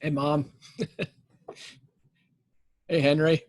Hey, Mom. Hey, Henry.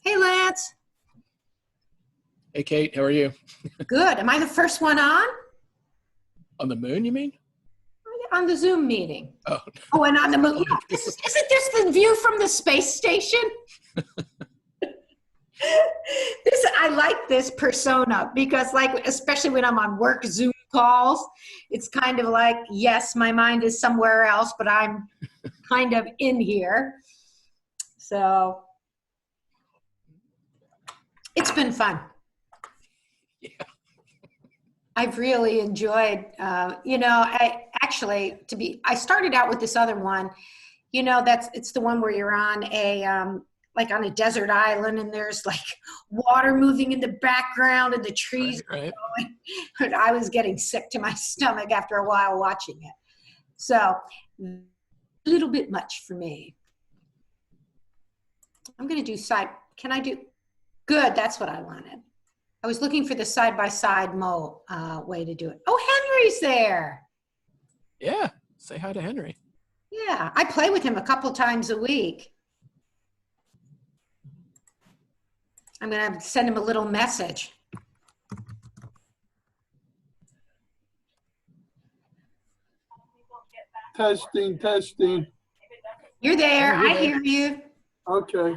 Hey, Lance. Hey, Kate. How are you? Good. Am I the first one On the moon, you mean? on the Zoom meeting? Oh, Oh, and on the moon. Yeah, this is isn't this the view from the space station? I like this persona because, like, especially when I'm on work Zoom calls, it's kind of like, yes, my mind is somewhere else, but I'm kind of in here. So it's been fun. yeah. I've really enjoyed, I started out with this other one, it's the one where you're on like on a desert island and there's like water moving in the background and the trees Right, right. are going. And I was getting sick to my stomach after a while watching it. So a little bit much for me. I'm going to do can I do, good, that's what I wanted. I was looking for the side-by-side way to do it. Oh, Henry's there. Yeah. Say hi to Henry. Yeah, I play with him a couple times a week. I'm going to send him a little message. Testing, testing. You're there. Oh, you're I there. hear you. Okay,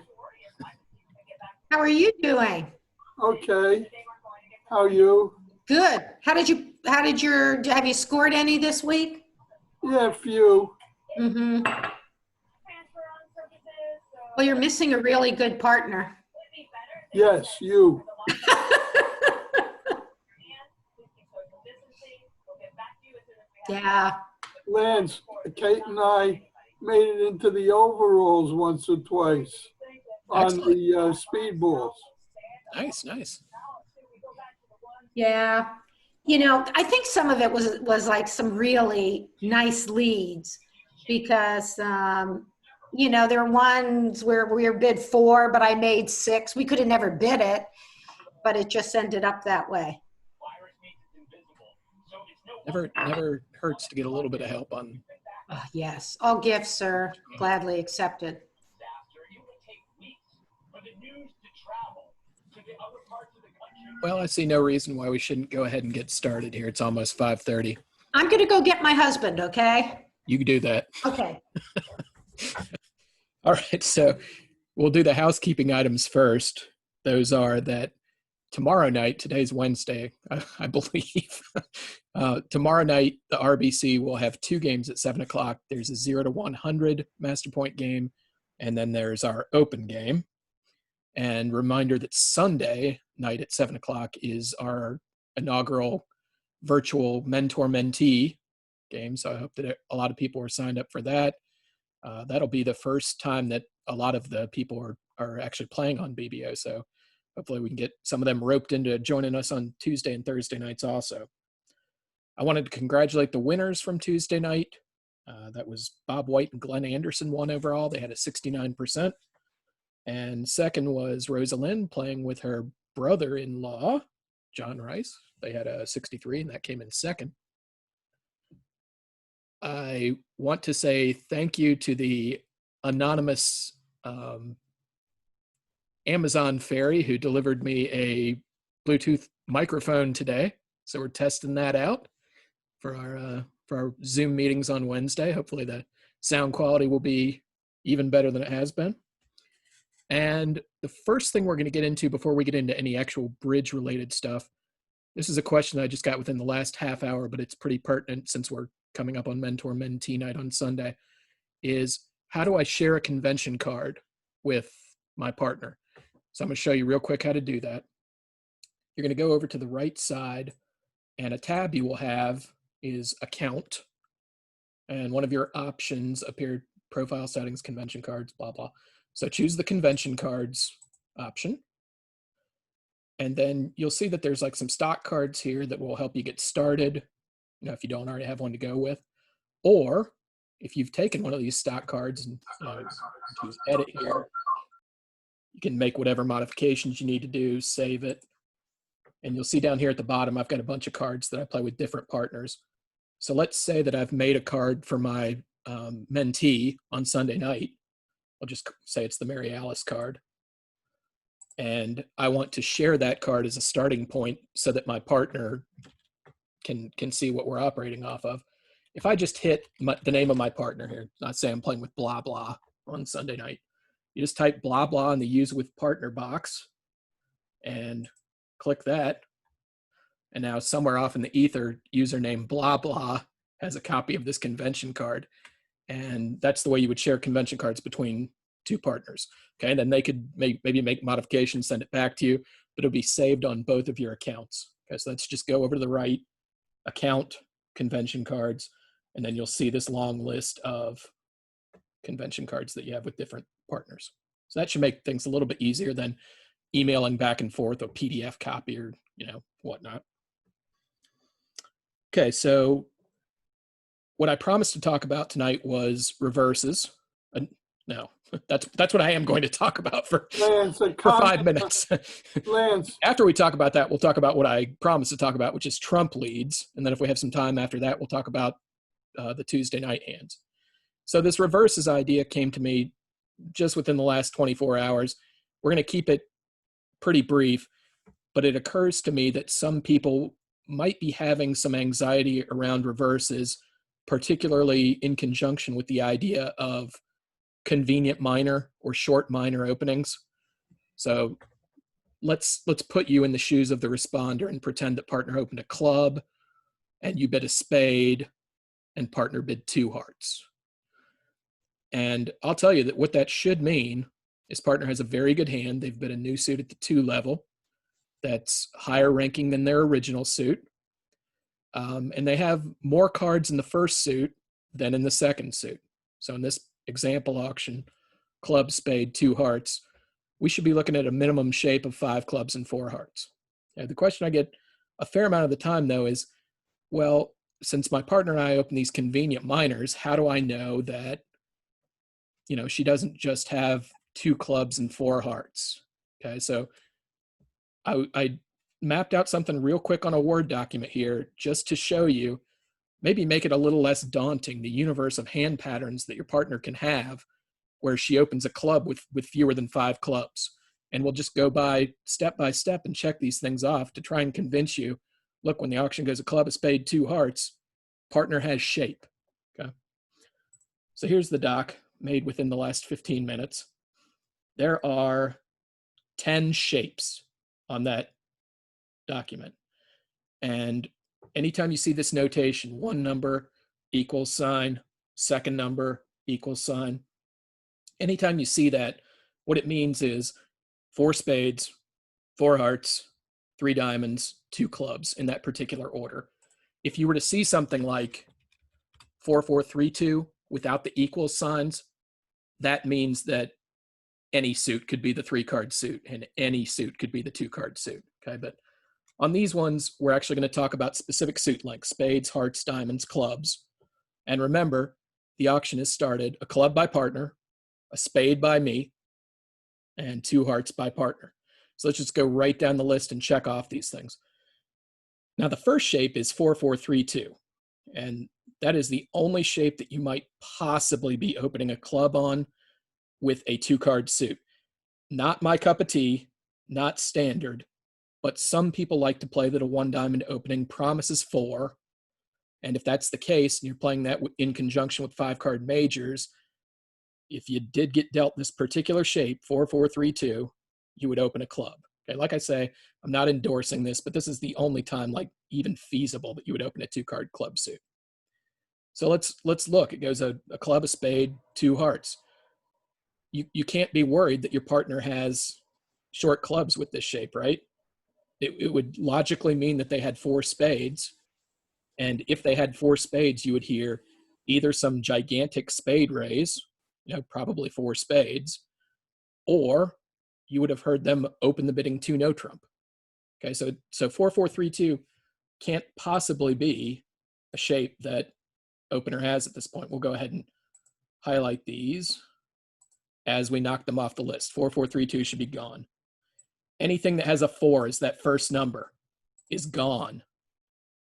How are you doing? okay. How are you? Good. Have you scored any this week? Yeah, a few. Mm-hmm. Well, you're missing a really good partner. Yes, you. Yeah. Lance, Kate and I made it into the overalls once or twice on Excellent. the speedballs. Nice, nice. Yeah. I think some of it was like some really nice leads because there are ones where we were bid 4, but I made 6. We could have never bid it, but it just ended up that way. Never hurts to get a little bit of help on. Yes. All gifts, sir. Gladly accepted. Well, I see no reason why we shouldn't go ahead and get started here. It's almost 5:30. I'm going to go get my husband, okay? You can do that. Okay. All right. So we'll do the housekeeping items first. Those are that tomorrow night, today's Wednesday, I believe. Tomorrow night, the RBC will have 2 games at 7 o'clock. There's a 0 to 100 Master Point game, and then there's our open game. And reminder that Sunday night at 7 o'clock is our inaugural virtual mentor-mentee game. So I hope that a lot of people are signed up for that. That'll be the first time that a lot of the people are actually playing on BBO. So hopefully we can get some of them roped into joining us on Tuesday and Thursday nights also. I wanted to congratulate the winners from Tuesday night. That was Bob White and Glenn Anderson won overall. They had a 69%. And second was Rosa Lynn playing with her brother-in-law, John Rice. They had a 63, and that came in second. I want to say thank you to the anonymous Amazon fairy who delivered me a Bluetooth microphone today. So we're testing that out for our Zoom meetings on Wednesday. Hopefully the sound quality will be even better than it has been. And the first thing we're going to get into before we get into any actual bridge related stuff, this is a question I just got within the last half hour, but it's pretty pertinent since we're coming up on Mentor Mentee Night on Sunday, is how do I share a convention card with my partner? So I'm going to show you real quick how to do that. You're going to go over to the right side, and a tab you will have is Account. And one of your options up here, Profile Settings, Convention Cards, blah, blah. So choose the Convention Cards option. And then you'll see that there's like some stock cards here that will help you get started, you know, if you don't already have one to go with. Or if you've taken one of these stock cards and choose Edit here, you can make whatever modifications you need to do, save it. And you'll see down here at the bottom, I've got a bunch of cards that I play with different partners. So let's say that I've made a card for my mentee on Sunday night. I'll just say it's the Mary Alice card. And I want to share that card as a starting point so that my partner can see what we're operating off of. If I just hit the name of my partner here, not say I'm playing with blah, blah on Sunday night, you just type blah, blah in the use with partner box and click that. And now somewhere off in the ether, username blah, blah has a copy of this convention card. And that's the way you would share convention cards between two partners. Okay, and then they could maybe make modifications, send it back to you, but it'll be saved on both of your accounts. Okay, so let's just go over to the right, Account, Convention Cards, and then you'll see this long list of convention cards that you have with different partners. So that should make things a little bit easier than emailing back and forth a PDF copy or, you know, whatnot. Okay, so what I promised to talk about tonight was reverses. No, that's what I am going to talk about for 5 minutes. Lance. After we talk about that, we'll talk about what I promised to talk about, which is trump leads. And then if we have some time after that, we'll talk about the Tuesday night hands. So this reverses idea came to me just within the last 24 hours. We're going to keep it pretty brief, but it occurs to me that some people might be having some anxiety around reverses, particularly in conjunction with the idea of convenient minor or short minor openings. So let's put you in the shoes of the responder and pretend that partner opened a club and you bid a spade and partner bid 2 hearts. And I'll tell you that what that should mean is partner has a very good hand. They've bid a new suit at the 2 level that's higher ranking than their original suit. And they have more cards in the first suit than in the second suit. So in this example auction, club, spade, 2 hearts, we should be looking at a minimum shape of 5 clubs and 4 hearts. Okay, the question I get a fair amount of the time though is, well, since my partner and I open these convenient minors, how do I know that, you know, she doesn't just have 2 clubs and 4 hearts? Okay, so I mapped out something real quick on a Word document here just to show you, maybe make it a little less daunting, the universe of hand patterns that your partner can have where she opens a club with fewer than 5 clubs. And we'll just go by step and check these things off to try and convince you, look, when the auction goes a club, a spade, 2 hearts, partner has shape. Okay. So here's the doc made within the last 15 minutes. There are 10 shapes on that document. And anytime you see this notation, 1 number equals sign, 2nd number equals sign, anytime you see that, what it means is 4 spades, 4 hearts, 3 diamonds, 2 clubs in that particular order. If you were to see something like 4, 4, 3, 2 without the equals signs, that means that any suit could be the 3-card suit and any suit could be the 2-card suit. Okay, but on these ones, we're actually going to talk about specific suit lengths: spades, hearts, diamonds, clubs. And remember, the auction is started a club by partner, a spade by me, and 2 hearts by partner. So let's just go right down the list and check off these things. Now, the first shape is 4, 4, 3, 2. And that is the only shape that you might possibly be opening a club on with a 2-card suit. Not my cup of tea, not standard, but some people like to play that a 1-diamond opening promises 4. And if that's the case, and you're playing that in conjunction with 5-card majors, if you did get dealt this particular shape, 4-4-3-2, you would open a club. Okay, like I say, I'm not endorsing this, but this is the only time, like, even feasible that you would open a 2-card club suit. So let's look. It goes a club, a spade, 2 hearts. You can't be worried that your partner has short clubs with this shape, right? It would logically mean that they had 4 spades. And if they had 4 spades, you would hear either some gigantic spade raise, probably 4 spades, or you would have heard them open the bidding 2 no trump. Okay, so 4-4-3-2 can't possibly be a shape that opener has at this point. We'll go ahead and highlight these as we knock them off the list. 4-4-3-2 should be gone. Anything that has a 4 as that first number is gone.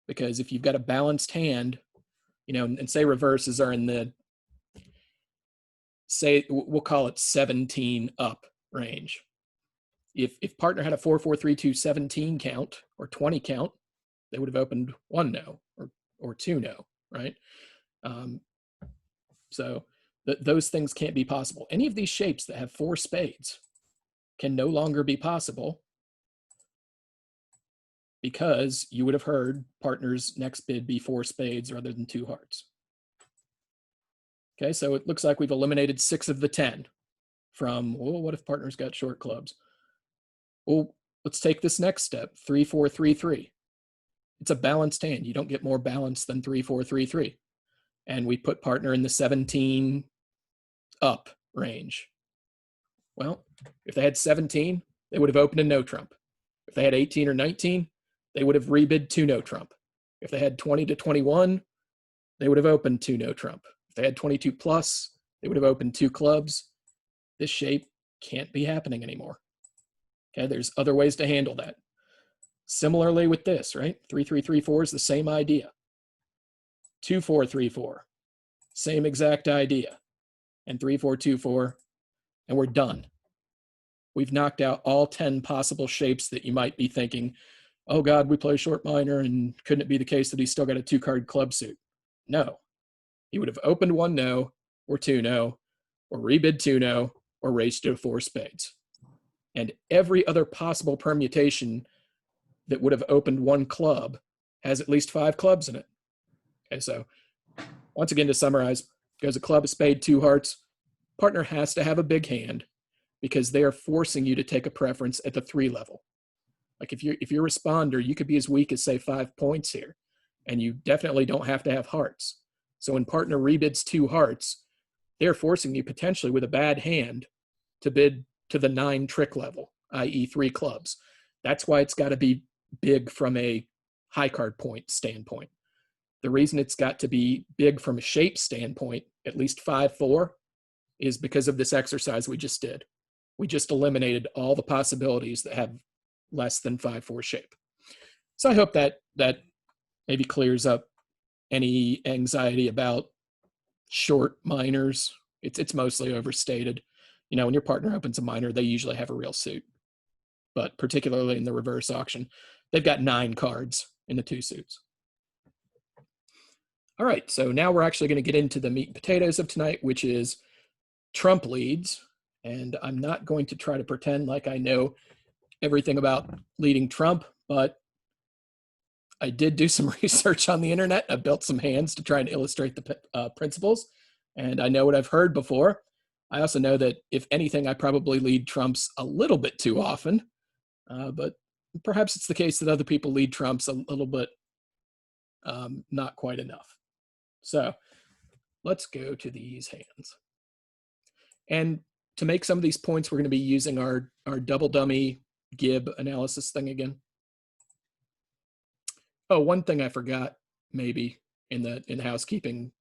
Because if you've got a balanced hand, and say reverses are in the, say, we'll call it 17 up range. If partner had a 4-4-3-2 17 count or 20 count, they would have opened 1 no or 2 no, right? So those things can't be possible. Any of these shapes that have 4 spades can no longer be possible because you would have heard partner's next bid be 4 spades rather than 2 hearts. Okay, so it looks like we've eliminated 6 of the 10 from, well, what if partner's got short clubs? Well, let's take this next step, 3-4-3-3. It's a balanced hand. You don't get more balance than 3-4-3-3. And we put partner in the 17 up range. Well, if they had 17, they would have opened a no trump. If they had 18 or 19, they would have rebid 2 no trump. If they had 20 to 21, they would have opened 2 no trump. If they had 22 plus, they would have opened 2 clubs. This shape can't be happening anymore. Okay, there's other ways to handle that. Similarly with this, right? 3-3-3-4 is the same idea. 2-4-3-4, same exact idea. And 3-4-2-4, and we're done. We've knocked out all 10 possible shapes that you might be thinking, oh God, we play short minor, and couldn't it be the case that he's still got a 2-card club suit? No. He would have opened 1 no, or 2 no, or rebid 2 no, or raised to 4 spades. And every other possible permutation that would have opened 1 club has at least 5 clubs in it. Okay, so once again, to summarize, goes a club, a spade, 2 hearts. Partner has to have a big hand because they are forcing you to take a preference at the 3 level. Like if you're a responder, you could be as weak as, say, 5 points here, and you definitely don't have to have hearts. So when partner rebids 2 hearts, they're forcing you potentially with a bad hand to bid to the 9 trick level, i.e. 3 clubs. That's why it's got to be big from a high card point standpoint. The reason it's got to be big from a shape standpoint, at least 5-4, is because of this exercise we just did. We just eliminated all the possibilities that have less than 5-4 shape. So I hope that maybe clears up any anxiety about short minors. It's mostly overstated. When your partner opens a minor, they usually have a real suit. But particularly in the reverse auction, they've got 9 cards in the 2 suits. All right, so now we're actually going to get into the meat and potatoes of tonight, which is trump leads. And I'm not going to try to pretend like I know everything about leading trump, but I did do some research on the internet. I built some hands to try and illustrate the principles, and I know what I've heard before. I also know that if anything, I probably lead trumps a little bit too often, but perhaps it's the case that other people lead trumps a little bit not quite enough. So let's go to these hands. And to make some of these points, we're going to be using our double dummy Gibb analysis thing again. Oh, one thing I forgot maybe in housekeeping,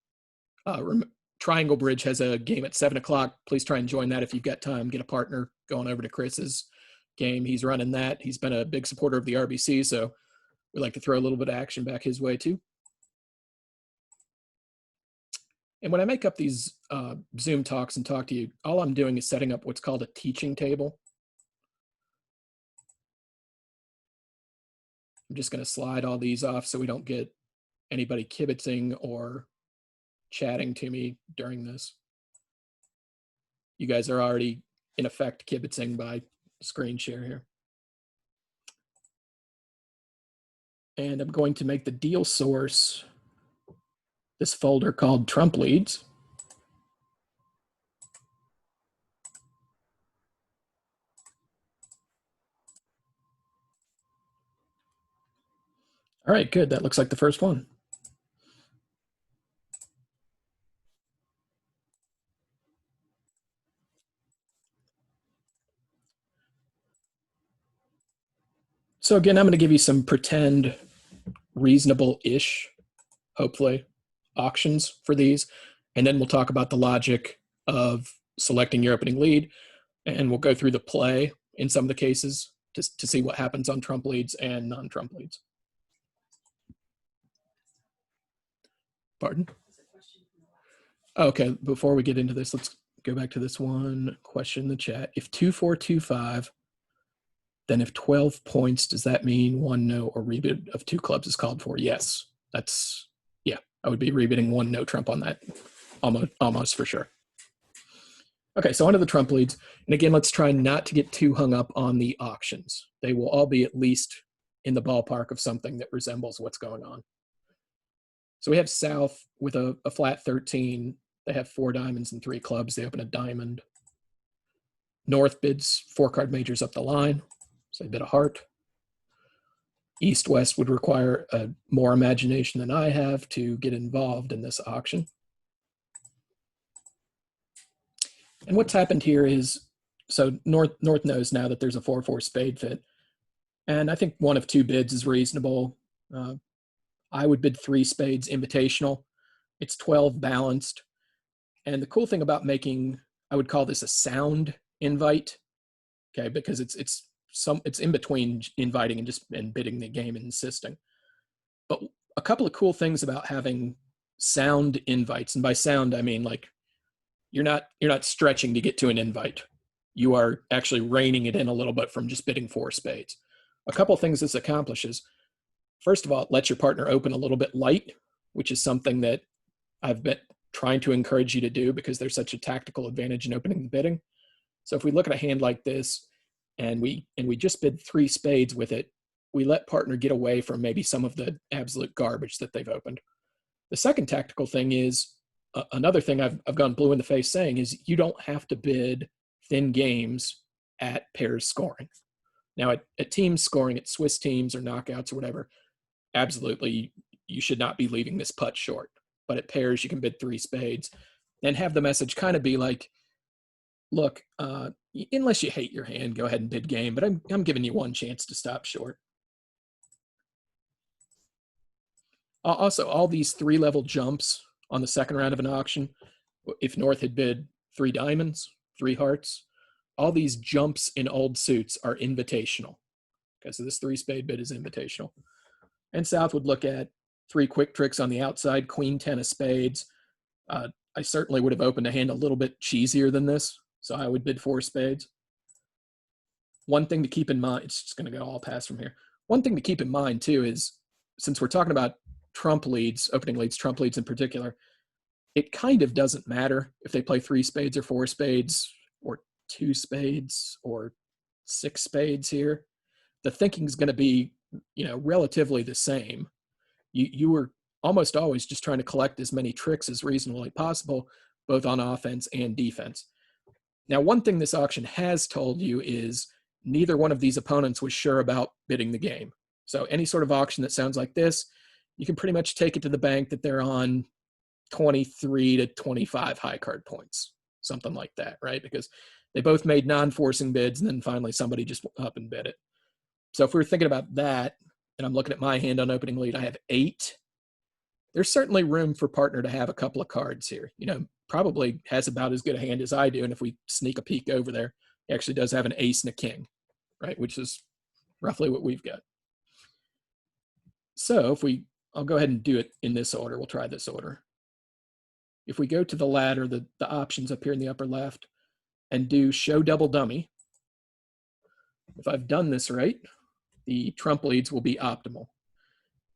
Triangle Bridge has a game at 7 o'clock. Please try and join that if you've got time. Get a partner going over to Chris's game. He's running that. He's been a big supporter of the RBC, so we like to throw a little bit of action back his way too. And when I make up these Zoom talks and talk to you, all I'm doing is setting up what's called a teaching table. I'm just going to slide all these off so we don't get anybody kibitzing or chatting to me during this. You guys are already, in effect, kibitzing by screen share here. And I'm going to make the deal source this folder called Trump Leads. All right, good. That looks like the first one. So again, I'm going to give you some pretend reasonable-ish, hopefully, auctions for these. And then we'll talk about the logic of selecting your opening lead. And we'll go through the play in some of the cases to see what happens on Trump leads and non-Trump leads. Pardon? Okay, before we get into this, let's go back to this one question in the chat. If 2-4-2-5, then if 12 points, does that mean one no or rebid of 2 clubs is called for? Yes, that's, yeah, I would be rebidding 1 no trump on that, almost for sure. Okay, so onto the Trump leads. And again, let's try not to get too hung up on the auctions. They will all be at least in the ballpark of something that resembles what's going on. So we have South with a flat 13. They have 4 diamonds and 3 clubs. They open a diamond. North bids 4 card majors up the line. So they bid a heart. East West would require more imagination than I have to get involved in this auction. And what's happened here is, so North knows now that there's a 4-4 spade fit. And I think 1 of 2 bids is reasonable. I would bid 3 spades invitational. It's 12 balanced. And the cool thing about making, I would call this a sound invite, okay, because it's in between inviting and bidding the game and insisting. But a couple of cool things about having sound invites, and by sound I mean like you're not stretching to get to an invite. You are actually reining it in a little bit from just bidding 4 spades. A couple of things this accomplishes. First of all, it lets your partner open a little bit light, which is something that I've been trying to encourage you to do because there's such a tactical advantage in opening the bidding. So if we look at a hand like this and we just bid 3 spades with it, we let partner get away from maybe some of the absolute garbage that they've opened. The second tactical thing is, another thing I've gone blue in the face saying is you don't have to bid thin games at pairs scoring. Now at teams scoring, at Swiss teams or knockouts or whatever, absolutely you should not be leaving this putt short. But at pairs, you can bid 3 spades and have the message kind of be like, look, unless you hate your hand, go ahead and bid game, but I'm giving you 1 chance to stop short. Also, all these 3-level jumps on the second round of an auction, if North had bid 3 diamonds, 3 hearts, all these jumps in old suits are invitational. Okay, so this 3 spade bid is invitational. And South would look at 3 quick tricks on the outside, queen 10 of spades. I certainly would have opened a hand a little bit cheesier than this, so I would bid 4 spades. One thing to keep in mind, it's just going to go all pass from here. One thing to keep in mind too is, since we're talking about Trump leads, opening leads, Trump leads in particular, it kind of doesn't matter if they play 3 spades or 4 spades or 2 spades or 6 spades here. The thinking is going to be, relatively the same. You were almost always just trying to collect as many tricks as reasonably possible, both on offense and defense. Now, one thing this auction has told you is neither one of these opponents was sure about bidding the game. So any sort of auction that sounds like this, you can pretty much take it to the bank that they're on 23 to 25 high card points, something like that, right? Because they both made non-forcing bids and then finally somebody just up and bid it. So if we're thinking about that, and I'm looking at my hand on opening lead, I have 8. There's certainly room for partner to have a couple of cards here. Probably has about as good a hand as I do. And if we sneak a peek over there, he actually does have an ace and a king, right? Which is roughly what we've got. So I'll go ahead and do it in this order. We'll try this order. if we go to the ladder, the options up here in the upper left, and do show double dummy, if I've done this right, the trump leads will be optimal.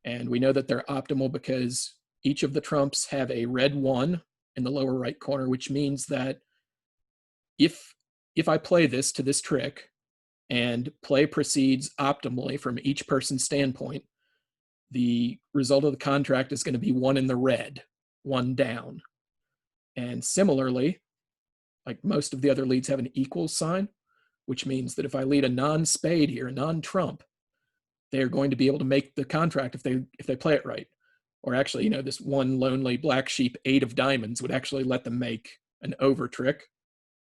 And we know that they're optimal because each of the trumps have a red 1 in the lower right corner, which means that if I play this to this trick and play proceeds optimally from each person's standpoint, the result of the contract is going to be 1 in the red, 1 down. And similarly, like most of the other leads have an equals sign, which means that if I lead a non-spade here, a non-trump, they're going to be able to make the contract if they play it right. Or actually, you know, this one lonely black sheep 8 of diamonds would actually let them make an over trick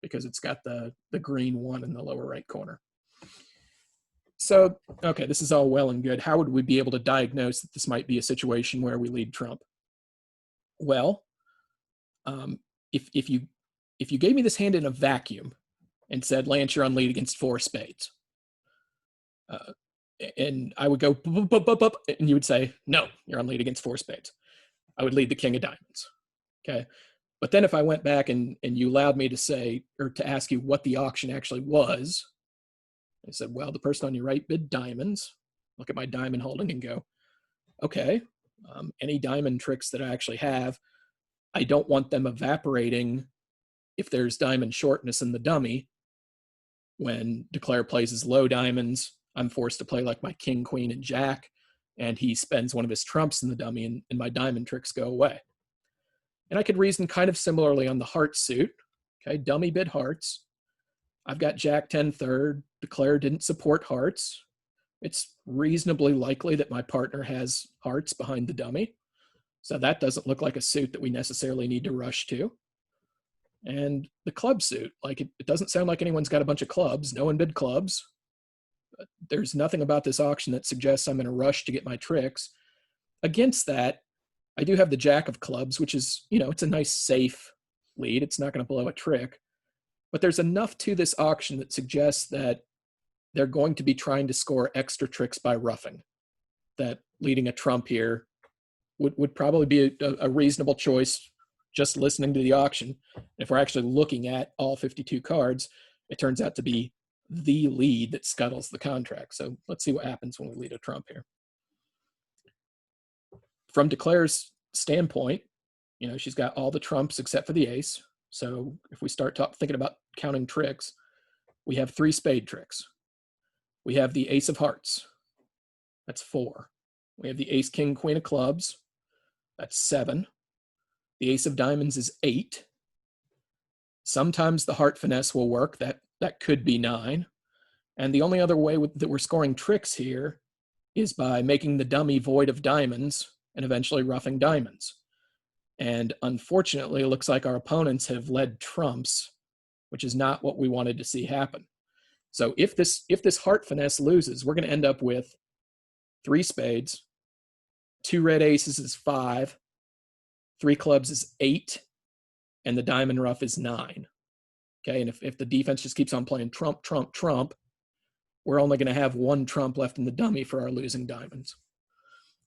because it's got the green 1 in the lower right corner. So, okay, this is all well and good. How would we be able to diagnose that this might be a situation where we lead trump? Well, if you gave me this hand in a vacuum and said, Lance, you're on lead against 4 spades, and I would go, and you would say, no, you're on lead against 4 spades. I would lead the king of diamonds, okay? But then if I went back and you allowed me to say, or to ask you what the auction actually was, I said, well, the person on your right bid diamonds, look at my diamond holding and go, okay, any diamond tricks that I actually have, I don't want them evaporating if there's diamond shortness in the dummy. When Declare plays his low diamonds, I'm forced to play like my king, queen, and jack, and he spends one of his trumps in the dummy, and my diamond tricks go away. And I could reason kind of similarly on the heart suit. Okay, dummy bid hearts. I've got jack 10 third. Declare didn't support hearts. It's reasonably likely that my partner has hearts behind the dummy. So that doesn't look like a suit that we necessarily need to rush to. And the club suit, like it doesn't sound like anyone's got a bunch of clubs. No one bid clubs. There's nothing about this auction that suggests I'm in a rush to get my tricks. Against that, I do have the jack of clubs, which is, you know, it's a nice safe lead. It's not going to blow a trick. But there's enough to this auction that suggests that they're going to be trying to score extra tricks by roughing. That leading a trump here would probably be a reasonable choice just listening to the auction. If we're actually looking at all 52 cards, it turns out to be the lead that scuttles the contract. So let's see what happens when we lead a trump here. From Declare's standpoint, you know, she's got all the trumps except for the ace. So if we start thinking about counting tricks, we have 3 spade tricks. We have the ace of hearts. That's 4. We have the ace, king, queen of clubs. That's 7. The ace of diamonds is 8. Sometimes the heart finesse will work. That could be 9. And the only other way that we're scoring tricks here is by making the dummy void of diamonds and eventually roughing diamonds. And unfortunately, it looks like our opponents have led trumps, which is not what we wanted to see happen. So if this heart finesse loses, we're going to end up with 3 spades, 2 red aces is 5, 3 clubs is 8, and the diamond rough is 9. Okay, and if the defense just keeps on playing trump, trump, trump, we're only going to have 1 trump left in the dummy for our losing diamonds.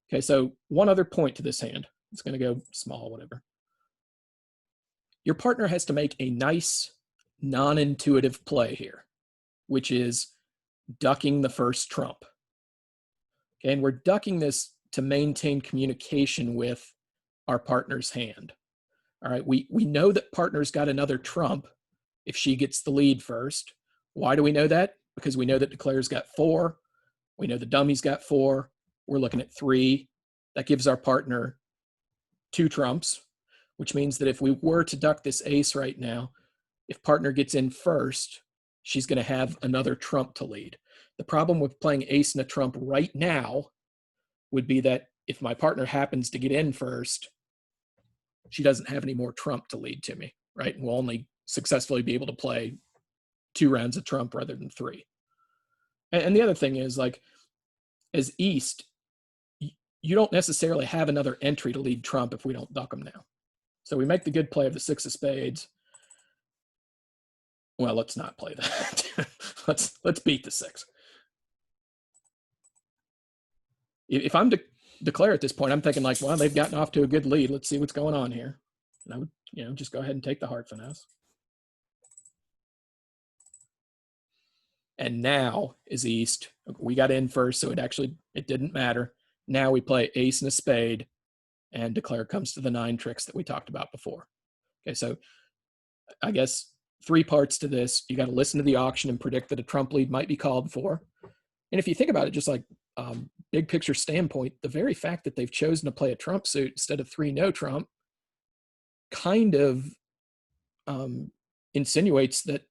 Okay, so one other point to this hand. It's going to go small, whatever. Your partner has to make a nice, non-intuitive play here, which is ducking the first trump. Okay, and we're ducking this to maintain communication with our partner's hand. All right, we know that partner's got another trump if she gets the lead first. Why do we know that? Because we know that Declare's got 4. We know the dummy's got 4. We're looking at 3. That gives our partner 2 trumps, which means that if we were to duck this ace right now, if partner gets in first, she's going to have another trump to lead. The problem with playing ace and a trump right now would be that if my partner happens to get in first, she doesn't have any more trump to lead to me, right? And we'll only successfully be able to play 2 rounds of trump rather than 3. And the other thing is, like, as East, you don't necessarily have another entry to lead trump if we don't duck them now. So we make the good play of the 6 of spades. Well, let's not play that. let's beat the 6. If I'm Declare at this point, I'm thinking like, well, they've gotten off to a good lead. Let's see what's going on here. And I would, just go ahead and take the heart finesse. And now is East. We got in first, so it didn't matter. Now we play ace and a spade, and declare comes to the 9 tricks that we talked about before. Okay, so I guess 3 parts to this. You got to listen to the auction and predict that a trump lead might be called for. And if you think about it, just like big picture standpoint, the very fact that they've chosen to play a trump suit instead of 3 no trump kind of insinuates that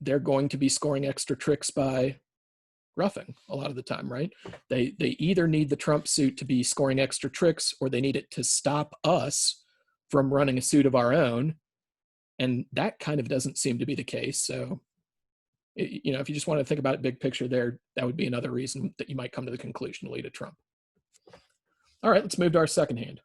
they're going to be scoring extra tricks by ruffing a lot of the time, right? They either need the trump suit to be scoring extra tricks, or they need it to stop us from running a suit of our own. And that kind of doesn't seem to be the case. So, if you just want to think about it big picture there, that would be another reason that you might come to the conclusion to lead a trump. All right, let's move to our second hand.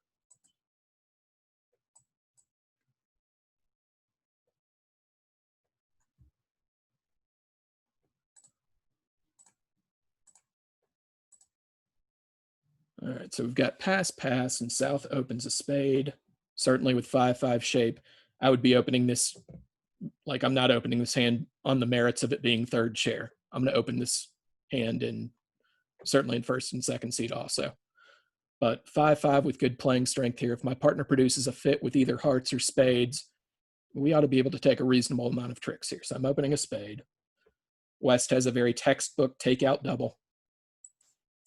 All right, so we've got pass, pass, and South opens a spade. Certainly with 5-5 shape, I would be opening this, like I'm not opening this hand on the merits of it being third share. I'm going to open this hand certainly in first and second seed also. But 5-5 with good playing strength here. If my partner produces a fit with either hearts or spades, we ought to be able to take a reasonable amount of tricks here. So I'm opening a spade. West has a very textbook takeout double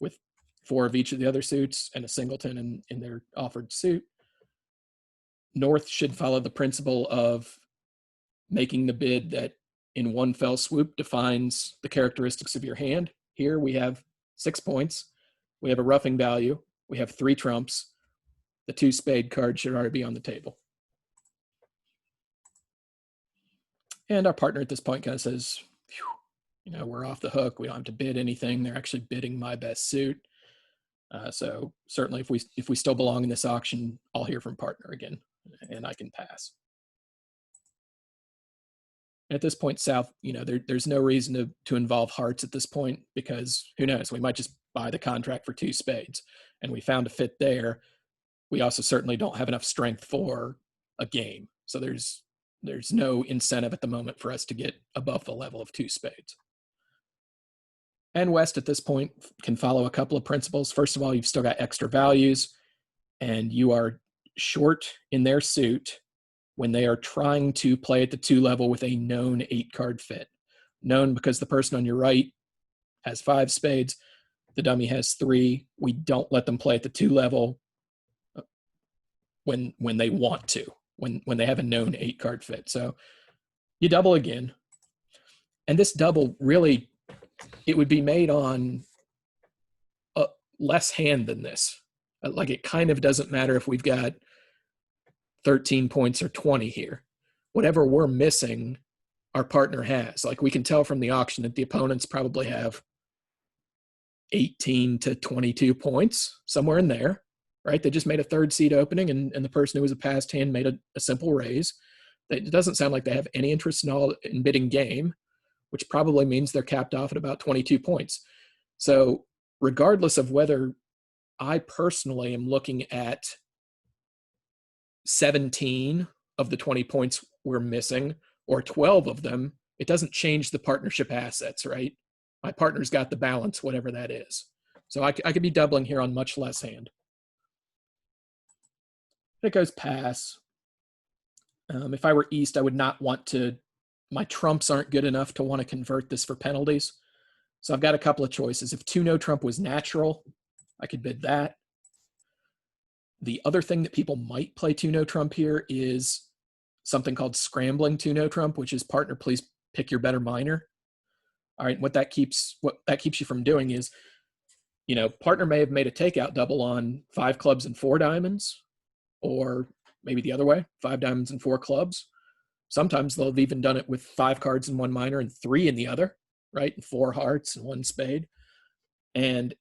with 4 of each of the other suits and a singleton in their offered suit. North should follow the principle of making the bid that in one fell swoop defines the characteristics of your hand. Here we have 6 points. We have a roughing value. We have 3 trumps. The 2 spade card should already be on the table. And our partner at this point kind of says, we're off the hook. We don't have to bid anything. They're actually bidding my best suit. So certainly if we still belong in this auction, I'll hear from partner again and I can pass. At this point, South, there's no reason to involve hearts at this point, because who knows, we might just buy the contract for 2 spades, and we found a fit there. We also certainly don't have enough strength for a game. So there's no incentive at the moment for us to get above the level of 2 spades. And West at this point can follow a couple of principles. First of all, you've still got extra values, and you are short in their suit when they are trying to play at the 2 level with a known 8-card fit. Known because the person on your right has 5 spades, the dummy has 3. We don't let them play at the 2 level when they want to, when they have a known 8-card fit. So you double again. And this double really, it would be made on a less hand than this. Like, it kind of doesn't matter if we've got 13 points or 20 here. Whatever we're missing, our partner has. Like, we can tell from the auction that the opponents probably have 18 to 22 points, somewhere in there, right? They just made a 3rd seed opening, and the person who was a passed hand made a simple raise. It doesn't sound like they have any interest in bidding game, which probably means they're capped off at about 22 points. So regardless of whether I personally am looking at 17 of the 20 points we're missing or 12 of them, it doesn't change the partnership assets, right? My partner's got the balance, whatever that is. So I could be doubling here on much less hand. It goes pass. If I were East, I would not want to, my trumps aren't good enough to want to convert this for penalties. So I've got a couple of choices. If 2 no trump was natural, I could bid that. The other thing that people might play 2 no trump here is something called scrambling 2 no trump, which is partner, please pick your better minor. All right, what that keeps you from doing is, partner may have made a takeout double on 5 clubs and 4 diamonds, or maybe the other way, 5 diamonds and 4 clubs. Sometimes they'll have even done it with 5 cards in one minor and 3 in the other, right? And 4 hearts and 1 spade. And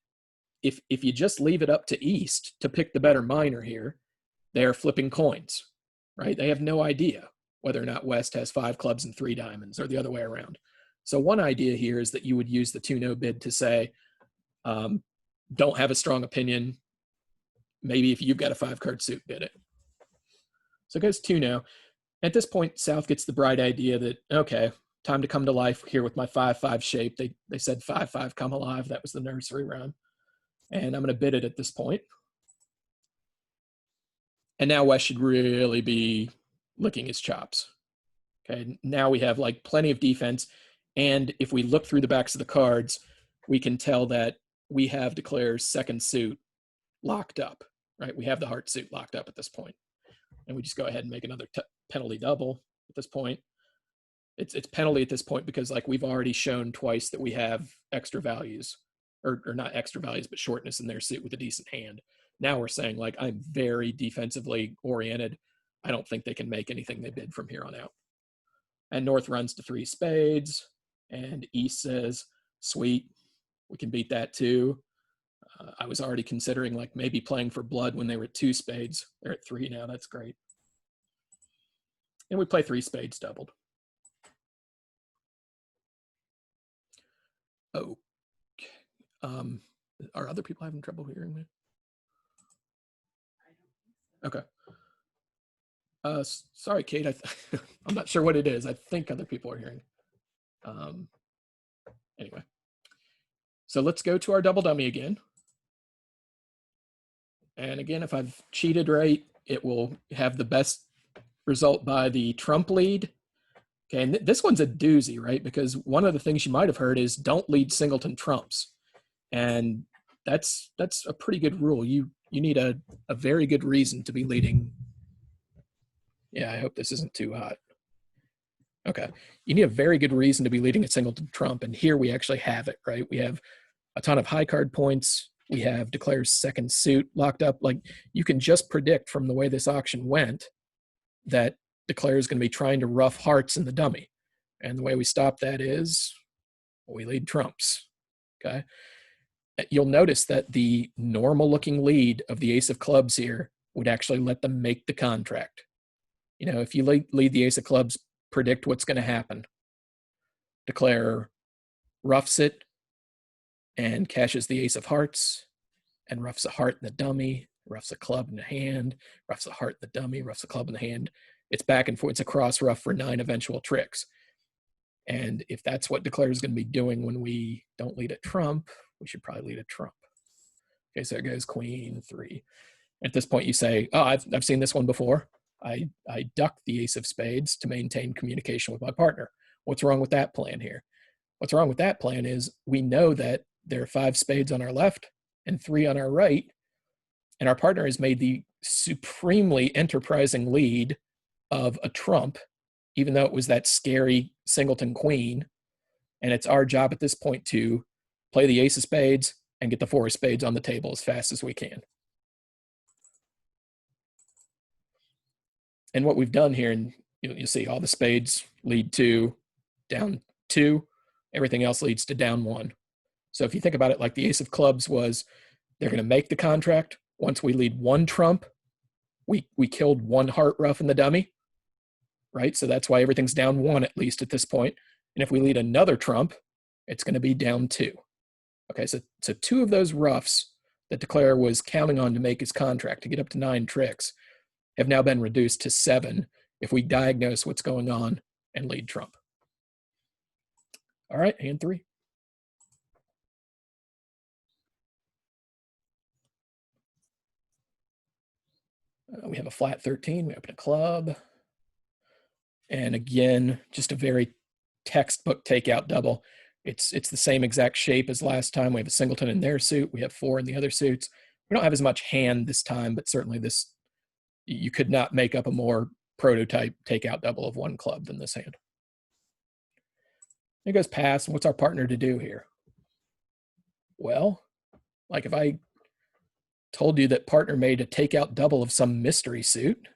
if you just leave it up to East to pick the better minor here, they're flipping coins, right? They have no idea whether or not West has 5 clubs and 3 diamonds, or the other way around. So one idea here is that you would use the 2 no bid to say, don't have a strong opinion. Maybe if you've got a 5-card suit, bid it. So it goes 2 now. At this point, South gets the bright idea that, okay, time to come to life here with my 5-5 shape. They said 5-5 come alive. That was the nursery rhyme. And I'm going to bid it at this point. And now West should really be licking his chops. Okay, now we have like plenty of defense. And if we look through the backs of the cards, we can tell that we have Declare's second suit locked up, right? We have the heart suit locked up at this point. And we just go ahead and make another penalty double at this point. It's penalty at this point because like we've already shown twice that we have extra values, or not extra values, but shortness in their suit with a decent hand. Now we're saying like, I'm very defensively oriented. I don't think they can make anything they bid from here on out. And North runs to 3 spades, and East says, sweet, we can beat that too. I was already considering like maybe playing for blood when they were at 2 spades. They're at 3 now, that's great. And we play 3 spades doubled. Oh, are other people having trouble hearing me? Okay. Sorry, Kate. I'm not sure what it is. I think other people are hearing. Anyway, so let's go to our double dummy again. And again, if I've cheated right, it will have the best result by the trump lead. Okay, and this one's a doozy, right? Because one of the things you might have heard is don't lead singleton trumps. And that's a pretty good rule. You need a very good reason to be leading. Yeah, I hope this isn't too hot. Okay, you need a very good reason to be leading a singleton trump, and here we actually have it, right? We have a ton of high card points. We have Declare's second suit locked up. Like you can just predict from the way this auction went that Declare is going to be trying to rough hearts in the dummy. And the way we stop that is we lead trumps, okay? You'll notice that the normal looking lead of the ace of clubs here would actually let them make the contract. You know, if you lead the ace of clubs, predict what's going to happen. Declare roughs it and cashes the ace of hearts and roughs a heart in the dummy, roughs a club in the hand, roughs a heart in the dummy, roughs a club in the hand. It's back and forth. It's a cross rough for 9 eventual tricks. And if that's what Declare is going to be doing when we don't lead a trump, we should probably lead a trump. Okay, so it goes queen 3. At this point, you say, oh, I've seen this one before. I duck the ace of spades to maintain communication with my partner. What's wrong with that plan here? What's wrong with that plan is we know that there are 5 spades on our left and 3 on our right, and our partner has made the supremely enterprising lead of a trump, even though it was that scary singleton queen. And it's our job at this point to play the ace of spades and get the 4 of spades on the table as fast as we can. And what we've done here, and you'll see all the spades lead to down 2, everything else leads to down 1. So if you think about it, like the ace of clubs was, they're going to make the contract. Once we lead 1 trump, we killed 1 heart rough in the dummy, right? So that's why everything's down 1 at least at this point. And if we lead another trump, it's going to be down 2. Okay, so 2 of those roughs that Declare was counting on to make his contract to get up to 9 tricks have now been reduced to 7 if we diagnose what's going on and lead trump. All right, hand 3. We have a flat 13, we open a club. And again, just a very textbook takeout double. It's the same exact shape as last time. We have a singleton in their suit. We have 4 in the other suits. We don't have as much hand this time, but certainly this, you could not make up a more prototype takeout double of 1 club than this hand. It goes pass. What's our partner to do here? Well, like if I told you that partner made a takeout double of some mystery suit,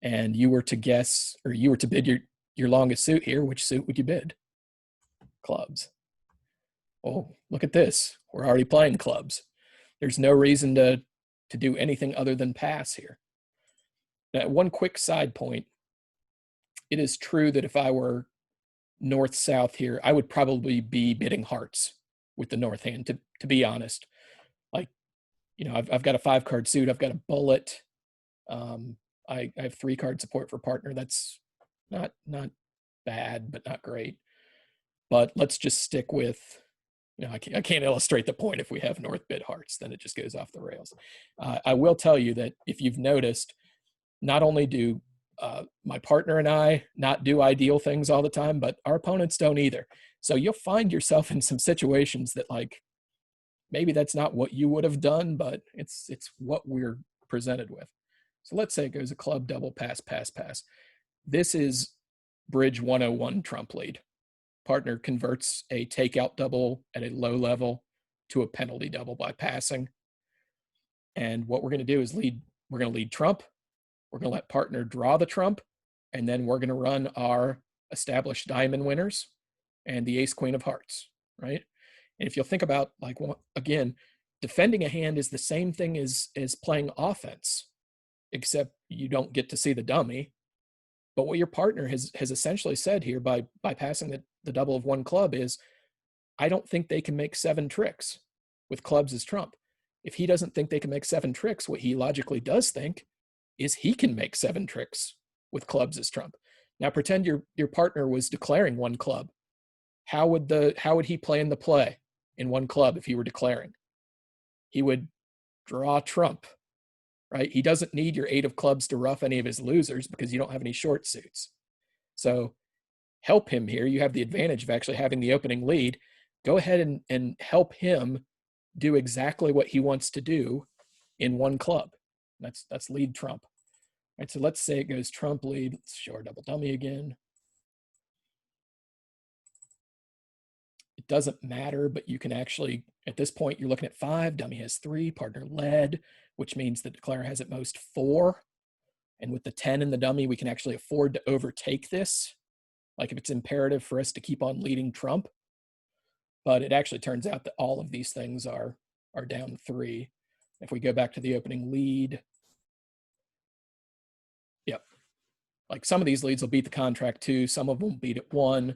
and you were to guess, or you were to bid your longest suit here, which suit would you bid? Clubs. Oh, look at this. We're already playing clubs. There's no reason to do anything other than pass here. Now, one quick side point. It is true that if I were north-south here, I would probably be bidding hearts with the north hand, to be honest. Like, you know, I've got a 5-card suit. I've got a bullet. I have 3-card support for partner. That's not bad, but not great. But let's just stick with, I can't illustrate the point if we have North bid hearts, then it just goes off the rails. I will tell you that if you've noticed, not only do my partner and I not do ideal things all the time, but our opponents don't either. So you'll find yourself in some situations that like, maybe that's not what you would have done, but it's what we're presented with. So let's say it goes a club, double, pass, pass, pass. This is bridge 101 trump lead. Partner converts a takeout double at a low level to a penalty double by passing. And what we're going to do is we're going to lead trump. We're going to let partner draw the trump. And then we're going to run our established diamond winners and the ace queen of hearts, right? And if you'll think about, like, again, defending a hand is the same thing as playing offense, except you don't get to see the dummy. But what your partner has essentially said here by passing the double of one club is, I don't think they can make 7 tricks with clubs as trump. If he doesn't think they can make 7 tricks, what he logically does think is he can make 7 tricks with clubs as trump. Now pretend your partner was declaring one club. How would he play in the play in one club if he were declaring? He would draw trump, right? He doesn't need your 8 of clubs to ruff any of his losers because you don't have any short suits. So help him here. You have the advantage of actually having the opening lead. Go ahead and help him do exactly what he wants to do in one club. That's lead trump. All right, so let's say it goes trump lead. Let's show our double dummy again. It doesn't matter, but you can actually, at this point, you're looking at 5, dummy has 3, partner led, which means the declarer has at most 4. And with the 10 in the dummy, we can actually afford to overtake this. Like if it's imperative for us to keep on leading trump. But it actually turns out that all of these things are down 3. If we go back to the opening lead, yep. Like some of these leads will beat the contract 2, some of them will beat it 1.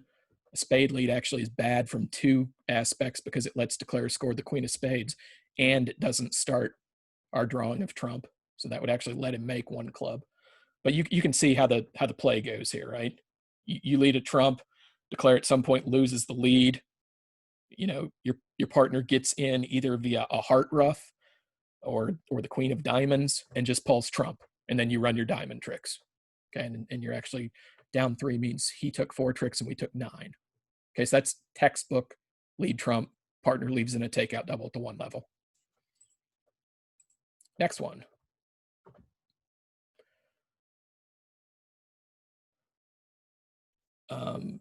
A spade lead actually is bad from 2 aspects because it lets declare score the queen of spades and it doesn't start our drawing of trump. So that would actually let him make 1 club. But you can see how the play goes here, right? You lead a trump, declare at some point loses the lead. Your partner gets in either via a heart ruff or the queen of diamonds and just pulls trump. And then you run your diamond tricks. Okay, and you're actually down 3 means he took 4 tricks and we took 9. Okay, so that's textbook lead trump, partner leaves in a takeout double to 1 level. Next one.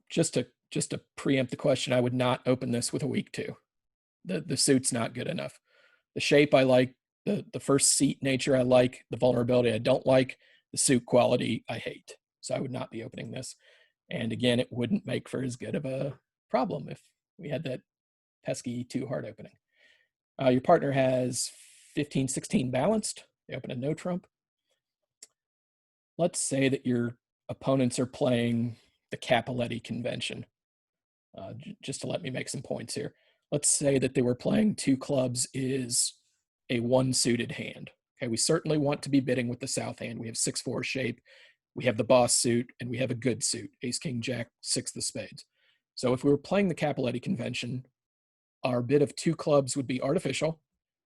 Just to preempt the question, I would not open this with a weak 2. The suit's not good enough. The shape I like, the first seat nature I like, the vulnerability I don't like, the suit quality I hate. So I would not be opening this. And again, it wouldn't make for as good of a problem if we had that pesky 2 hard opening. Your partner has 15, 16 balanced. They open a no trump. Let's say that your opponents are playing the Cappelletti convention. Just to let me make some points here. Let's say that they were playing 2 clubs is a 1 suited hand. Okay, we certainly want to be bidding with the south hand. We have 6-4 shape. We have the boss suit and we have a good suit, ace, king, jack, 6 of spades. So if we were playing the Cappelletti convention, our bid of 2 clubs would be artificial,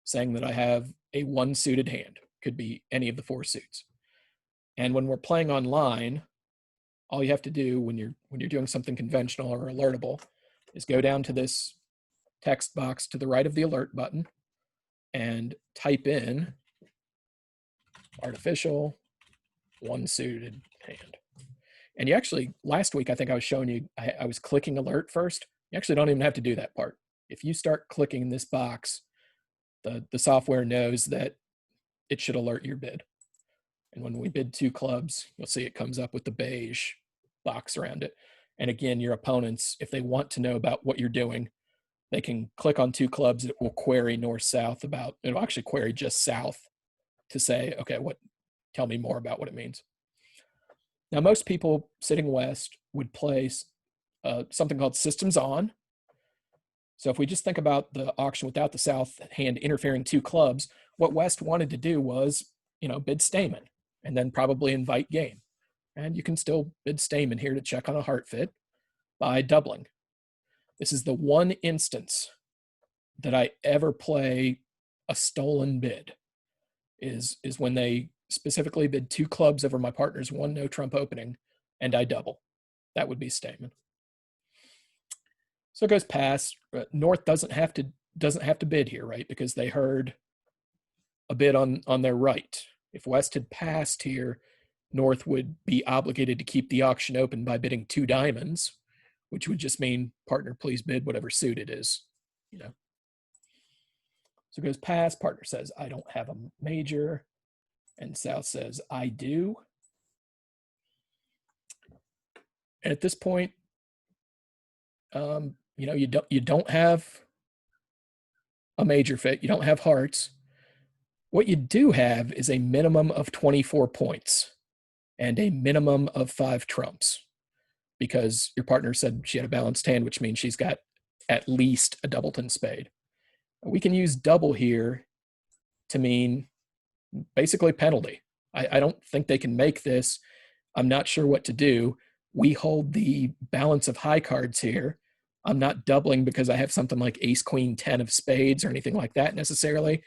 saying that I have a 1 suited hand. Could be any of the 4 suits. And when we're playing online, all you have to do when you're doing something conventional or alertable is go down to this text box to the right of the alert button and type in artificial 1 suited hand. And you actually, last week, I think I was showing you, I was clicking alert first. You actually don't even have to do that part. If you start clicking this box, the software knows that it should alert your bid. And when we bid 2 clubs, you'll see it comes up with the beige box around it. And again, your opponents, if they want to know about what you're doing, they can click on 2 clubs. It will query north-south about, it'll actually query just south to say, okay, tell me more about what it means. Now, most people sitting west would play something called systems on. So if we just think about the auction without the south hand interfering 2 clubs, what west wanted to do was, bid Stayman. and then probably invite game. And you can still bid Stayman here to check on a heart fit by doubling. This is the one instance that I ever play a stolen bid, is when they specifically bid 2 clubs over my partner's 1 no trump opening, and I double. That would be Stayman. So it goes past. North doesn't have to bid here, right? Because they heard a bid on their right. If West had passed here, North would be obligated to keep the auction open by bidding 2 diamonds, which would just mean partner, please bid whatever suit it is, you know. So it goes past. Partner says, I don't have a major. And South says, I do. And at this point, you know, you don't have a major fit. You don't have hearts. What you do have is a minimum of 24 points and a minimum of 5 trumps, because your partner said she had a balanced hand, which means she's got at least a doubleton spade. We can use double here to mean basically penalty. I don't think they can make this. I'm not sure what to do. We hold the balance of high cards here. I'm not doubling because I have something like ace, queen, 10 of spades or anything like that necessarily.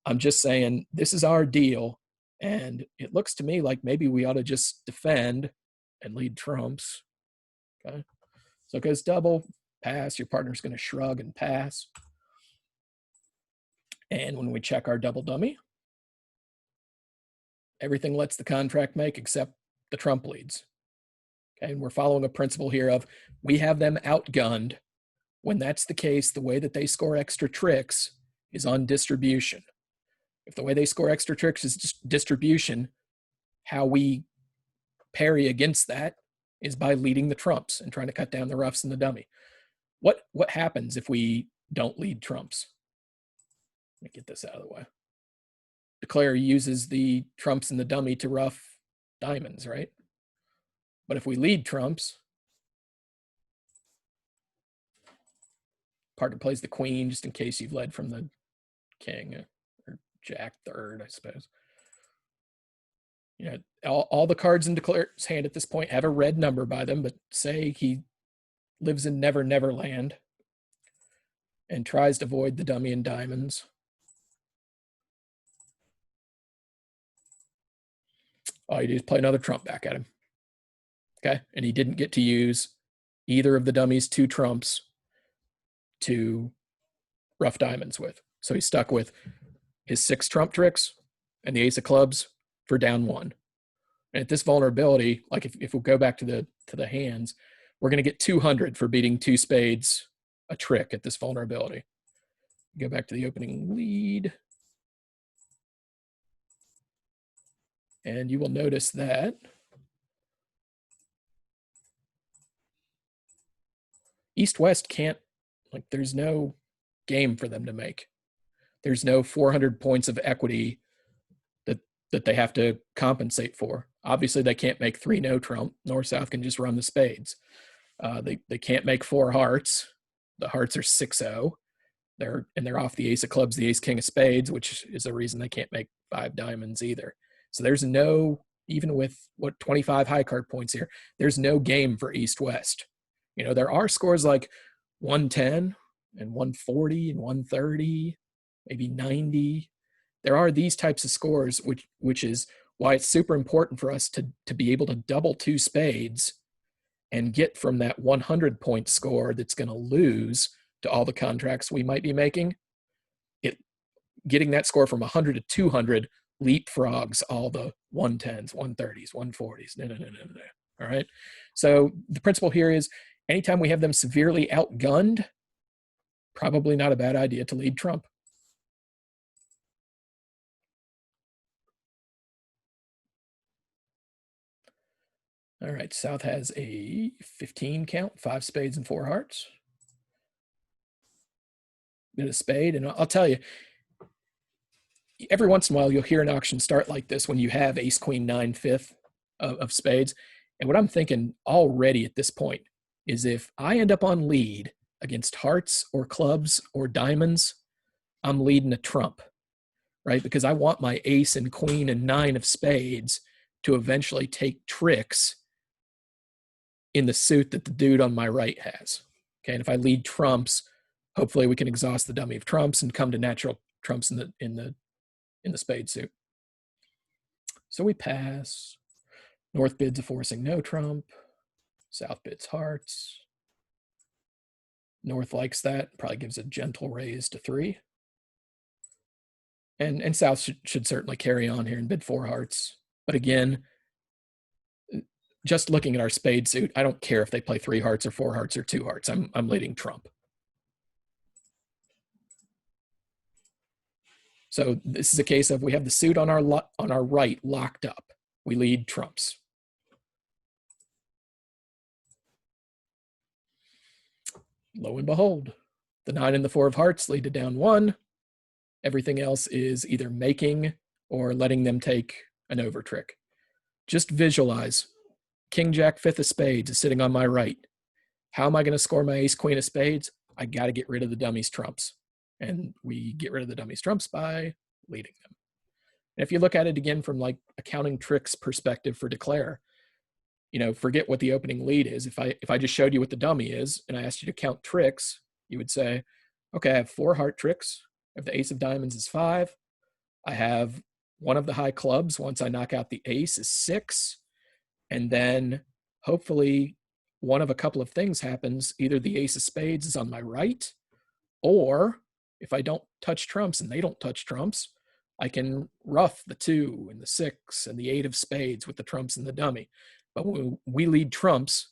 I'm just saying this is our deal. And it looks to me like maybe we ought to just defend and lead trumps. Okay. So it goes double, pass. Your partner's going to shrug and pass. And when we check our double dummy, everything lets the contract make except the trump leads. Okay, and we're following a principle here of we have them outgunned. When that's the case, the way that they score extra tricks is on distribution. If the way they score extra tricks is distribution, how we parry against that is by leading the trumps and trying to cut down the roughs and the dummy. What happens if we don't lead trumps? Let me get this out of the way. Declare uses the trumps and the dummy to rough diamonds, right? But if we lead trumps, partner plays the queen just in case you've led from the king or jack third, I suppose. You know, all the cards in Declare's hand at this point have a red number by them, but say he lives in Never Never Land and tries to avoid the dummy and diamonds. All you do is play another trump back at him. Okay, and he didn't get to use either of the dummies 2 trumps to rough diamonds with. So he's stuck with his 6 trump tricks and the ace of clubs for down 1. And at this vulnerability, like if we go back to the hands, we're going to get 200 for beating 2 spades a trick at this vulnerability. Go back to the opening lead. And you will notice that East-West can't, like, there's no game for them to make. There's no 400 points of equity that they have to compensate for. Obviously, they can't make 3 no trump. North-South can just run the spades. They can't make 4 hearts. The hearts are 6-0. They're off the ace of clubs, the ace king of spades, which is the reason they can't make 5 diamonds either. So there's no, even with 25 high card points here, there's no game for East-West. You know, there are scores like 110 and 140 and 130, maybe 90. There are these types of scores, which is why it's super important for us to be able to double 2 spades and get from that 100 point score that's going to lose to all the contracts we might be making. Getting that score from 100 to 200 leapfrogs all the 110s, 130s, 140s. No. All right. So the principle here is anytime we have them severely outgunned, probably not a bad idea to lead trump. All right, South has a 15 count, 5 spades and 4 hearts. Bit of spade, and I'll tell you, every once in a while you'll hear an auction start like this when you have ace, queen, 9, 5th of spades. And what I'm thinking already at this point is if I end up on lead against hearts or clubs or diamonds, I'm leading a trump. right? Because I want my ace and queen and 9 of spades to eventually take tricks in the suit that the dude on my right has. Okay, and if I lead trumps, hopefully we can exhaust the dummy of trumps and come to natural trumps in the spade suit. So we pass. North bids a forcing no trump. South bids hearts. North likes that, probably gives a gentle raise to 3. And South should certainly carry on here and bid 4 hearts. But again, just looking at our spade suit, I don't care if they play 3 hearts or 4 hearts or 2 hearts. I'm leading trump. So this is a case of we have the suit on our right locked up. We lead trumps. Lo and behold, the 9 and the 4 of hearts lead to down 1. Everything else is either making or letting them take an over trick. Just visualize. King, Jack, 5th of spades is sitting on my right. How am I going to score my ace, queen of spades? I got to get rid of the dummies trumps. And we get rid of the dummies trumps by leading them. And if you look at it again from like a counting tricks perspective for declare, forget what the opening lead is. If I just showed you what the dummy is and I asked you to count tricks, you would say, okay, I have 4 heart tricks. I have the ace of diamonds is 5. I have one of the high clubs. Once I knock out the ace is 6. And then hopefully one of a couple of things happens. Either the ace of spades is on my right, or if I don't touch trumps and they don't touch trumps, I can rough the 2 and the 6 and the 8 of spades with the trumps and the dummy. But when we lead trumps,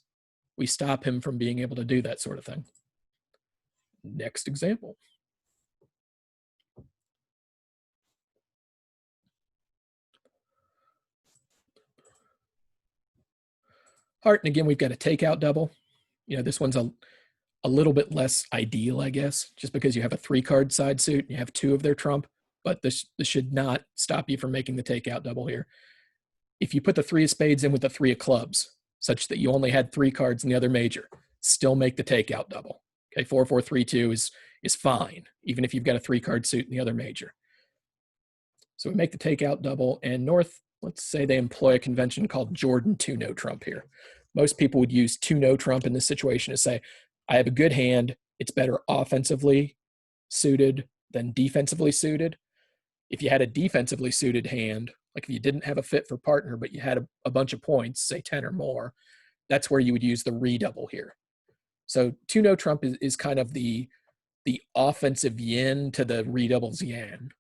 we stop him from being able to do that sort of thing. Next example. Heart, and again, we've got a takeout double. This one's a little bit less ideal, I guess, just because you have a 3-card side suit and you have 2 of their trump, but this should not stop you from making the takeout double here. If you put the 3 of spades in with the 3 of clubs, such that you only had 3 cards in the other major, still make the takeout double. Okay, 4-4-3-2 is fine, even if you've got a 3-card suit in the other major. So we make the takeout double, and North, let's say they employ a convention called Jordan 2 no trump here. Most people would use 2 no trump in this situation to say, I have a good hand. It's better offensively suited than defensively suited. If you had a defensively suited hand, like if you didn't have a fit for partner, but you had a bunch of points, say 10 or more, that's where you would use the redouble here. So 2 no trump is kind of the offensive yin to the redouble's yang.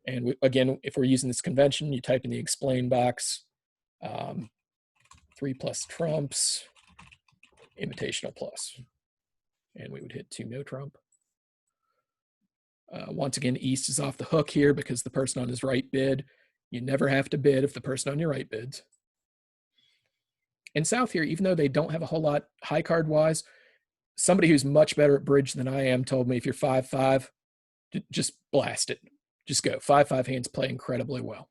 And again, if we're using this convention, you type in the explain box, 3 plus trumps, invitational plus, and we would hit 2 no trump. Once again, East is off the hook here because the person on his right bid. You never have to bid if the person on your right bids. And South here, even though they don't have a whole lot high card wise, somebody who's much better at bridge than I am told me if you're 5-5, just blast it. Just go. 5-5 hands play incredibly well.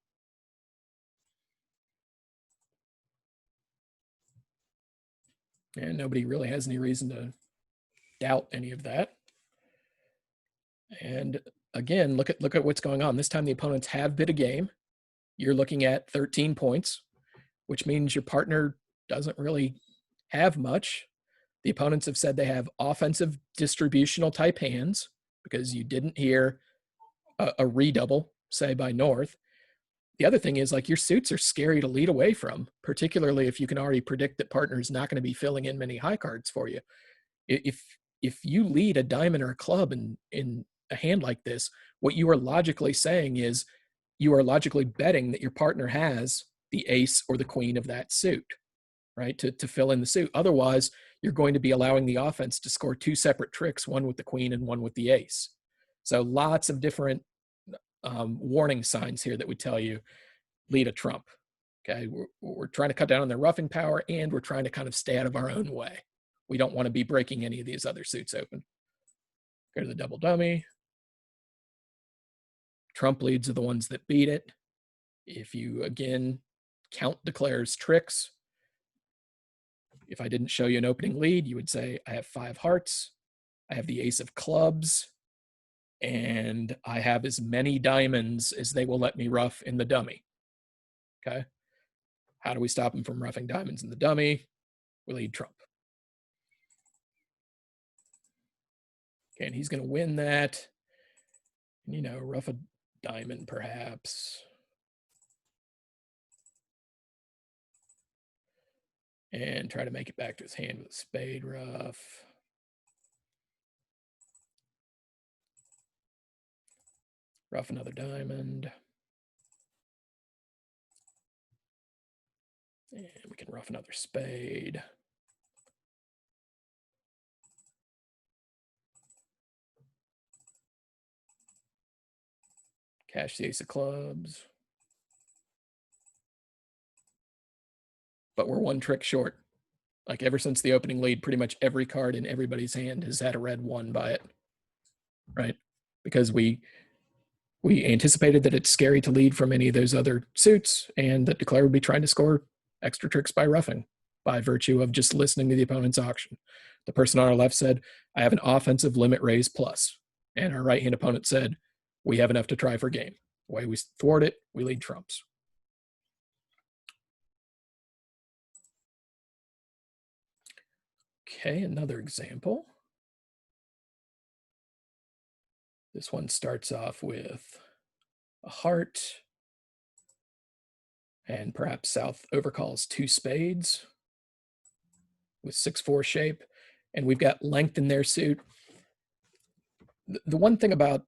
And nobody really has any reason to doubt any of that. And again, look at what's going on. This time the opponents have bid a game. You're looking at 13 points, which means your partner doesn't really have much. The opponents have said they have offensive distributional type hands because you didn't hear a redouble, say, by North. The other thing is, like, your suits are scary to lead away from, particularly if you can already predict that partner is not going to be filling in many high cards for you. If you lead a diamond or a club in a hand like this, what you are logically saying is you are logically betting that your partner has the ace or the queen of that suit, right, to fill in the suit. Otherwise, you're going to be allowing the offense to score 2 separate tricks, one with the queen and one with the ace. So lots of different warning signs here that would tell you lead a trump. Okay, we're trying to cut down on their roughing power, and we're trying to kind of stay out of our own way. We don't want to be breaking any of these other suits open. Go to the double dummy. Trump leads are the ones that beat it. If you, again, count declares tricks, if I didn't show you an opening lead, you would say, I have 5 hearts. I have the ace of clubs. and I have as many diamonds as they will let me rough in the dummy. Okay. How do we stop him from roughing diamonds in the dummy? We lead trump. Okay, and he's going to win that. You know, rough a diamond perhaps. And try to make it back to his hand with a spade rough. Rough another diamond. And we can rough another spade. Cash the ace of clubs. But we're one trick short. Like ever since the opening lead, pretty much every card in everybody's hand has had a red one by it, right? Because we anticipated that it's scary to lead from any of those other suits, and that Declare would be trying to score extra tricks by roughing, by virtue of just listening to the opponent's auction. The person on our left said, I have an offensive limit raise plus. And our right-hand opponent said, we have enough to try for game. The way we thwart it, we lead trumps. Okay, another example. This one starts off with a heart, and perhaps South overcalls 2 spades with 6-4 shape, and we've got length in their suit. The one thing about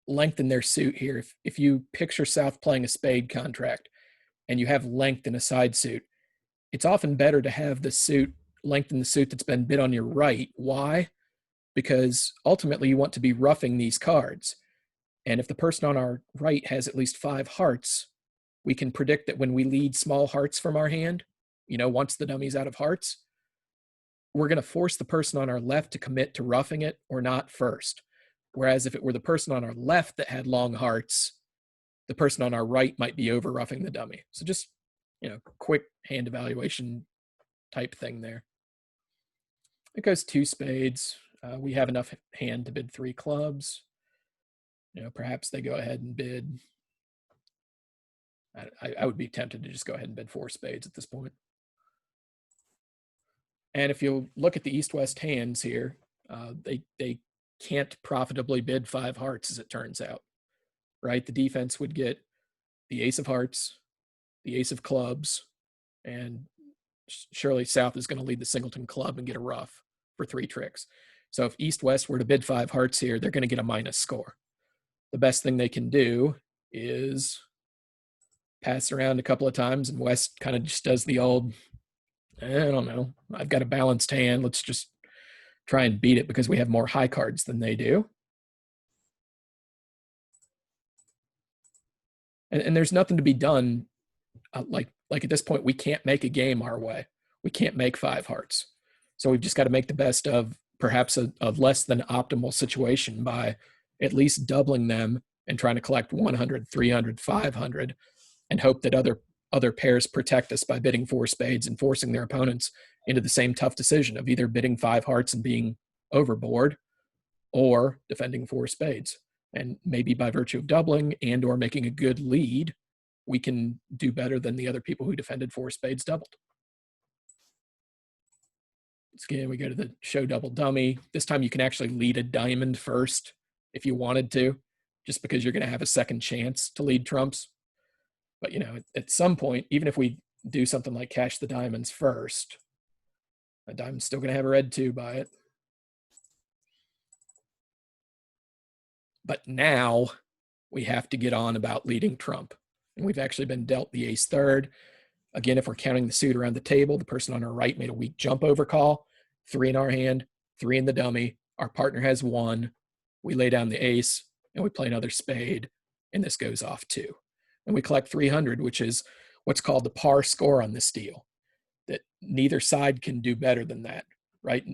length in their suit here, if you picture South playing a spade contract and you have length in a side suit, it's often better to have the suit, length in the suit that's been bid on your right. Why? Because ultimately you want to be roughing these cards. And if the person on our right has at least 5 hearts, we can predict that when we lead small hearts from our hand, you know, once the dummy's out of hearts, we're going to force the person on our left to commit to roughing it or not first. Whereas if it were the person on our left that had long hearts, the person on our right might be over roughing the dummy. So just, you know, quick hand evaluation type thing there. It goes 2 spades. We have enough hand to bid 3 clubs. You know, perhaps they go ahead and bid. I would be tempted to just go ahead and bid 4 spades at this point. And if you look at the east-west hands here, they can't profitably bid 5 hearts, as it turns out, right? The defense would get the ace of hearts, the ace of clubs, and surely South is going to lead the singleton club and get a rough for 3 tricks. So if east-west were to bid 5 hearts here, they're going to get a minus score. The best thing they can do is pass around a couple of times, and West kind of just does the old, I don't know, I've got a balanced hand, let's just try and beat it because we have more high cards than they do. And there's nothing to be done. Like at this point, we can't make a game our way. We can't make 5 hearts. So we've just got to make the best of perhaps a less than optimal situation by at least doubling them and trying to collect 100, 300, 500, and hope that other pairs protect us by bidding 4 spades and forcing their opponents into the same tough decision of either bidding 5 hearts and being overboard or defending 4 spades. And maybe by virtue of doubling and or making a good lead, we can do better than the other people who defended 4 spades doubled. Again, we go to the show double dummy. This time you can actually lead a diamond first if you wanted to, just because you're going to have a second chance to lead trumps. But, you know, at some point, even if we do something like cash the diamonds first, a diamond's still going to have a red 2 by it. But now we have to get on about leading trump. And we've actually been dealt the ace third. Again, if we're counting the suit around the table, the person on our right made a weak jump over call, 3 in our hand, 3 in the dummy. Our partner has 1. We lay down the ace and we play another spade, and this goes off 2. And we collect 300, which is what's called the par score on this deal, that neither side can do better than that, right?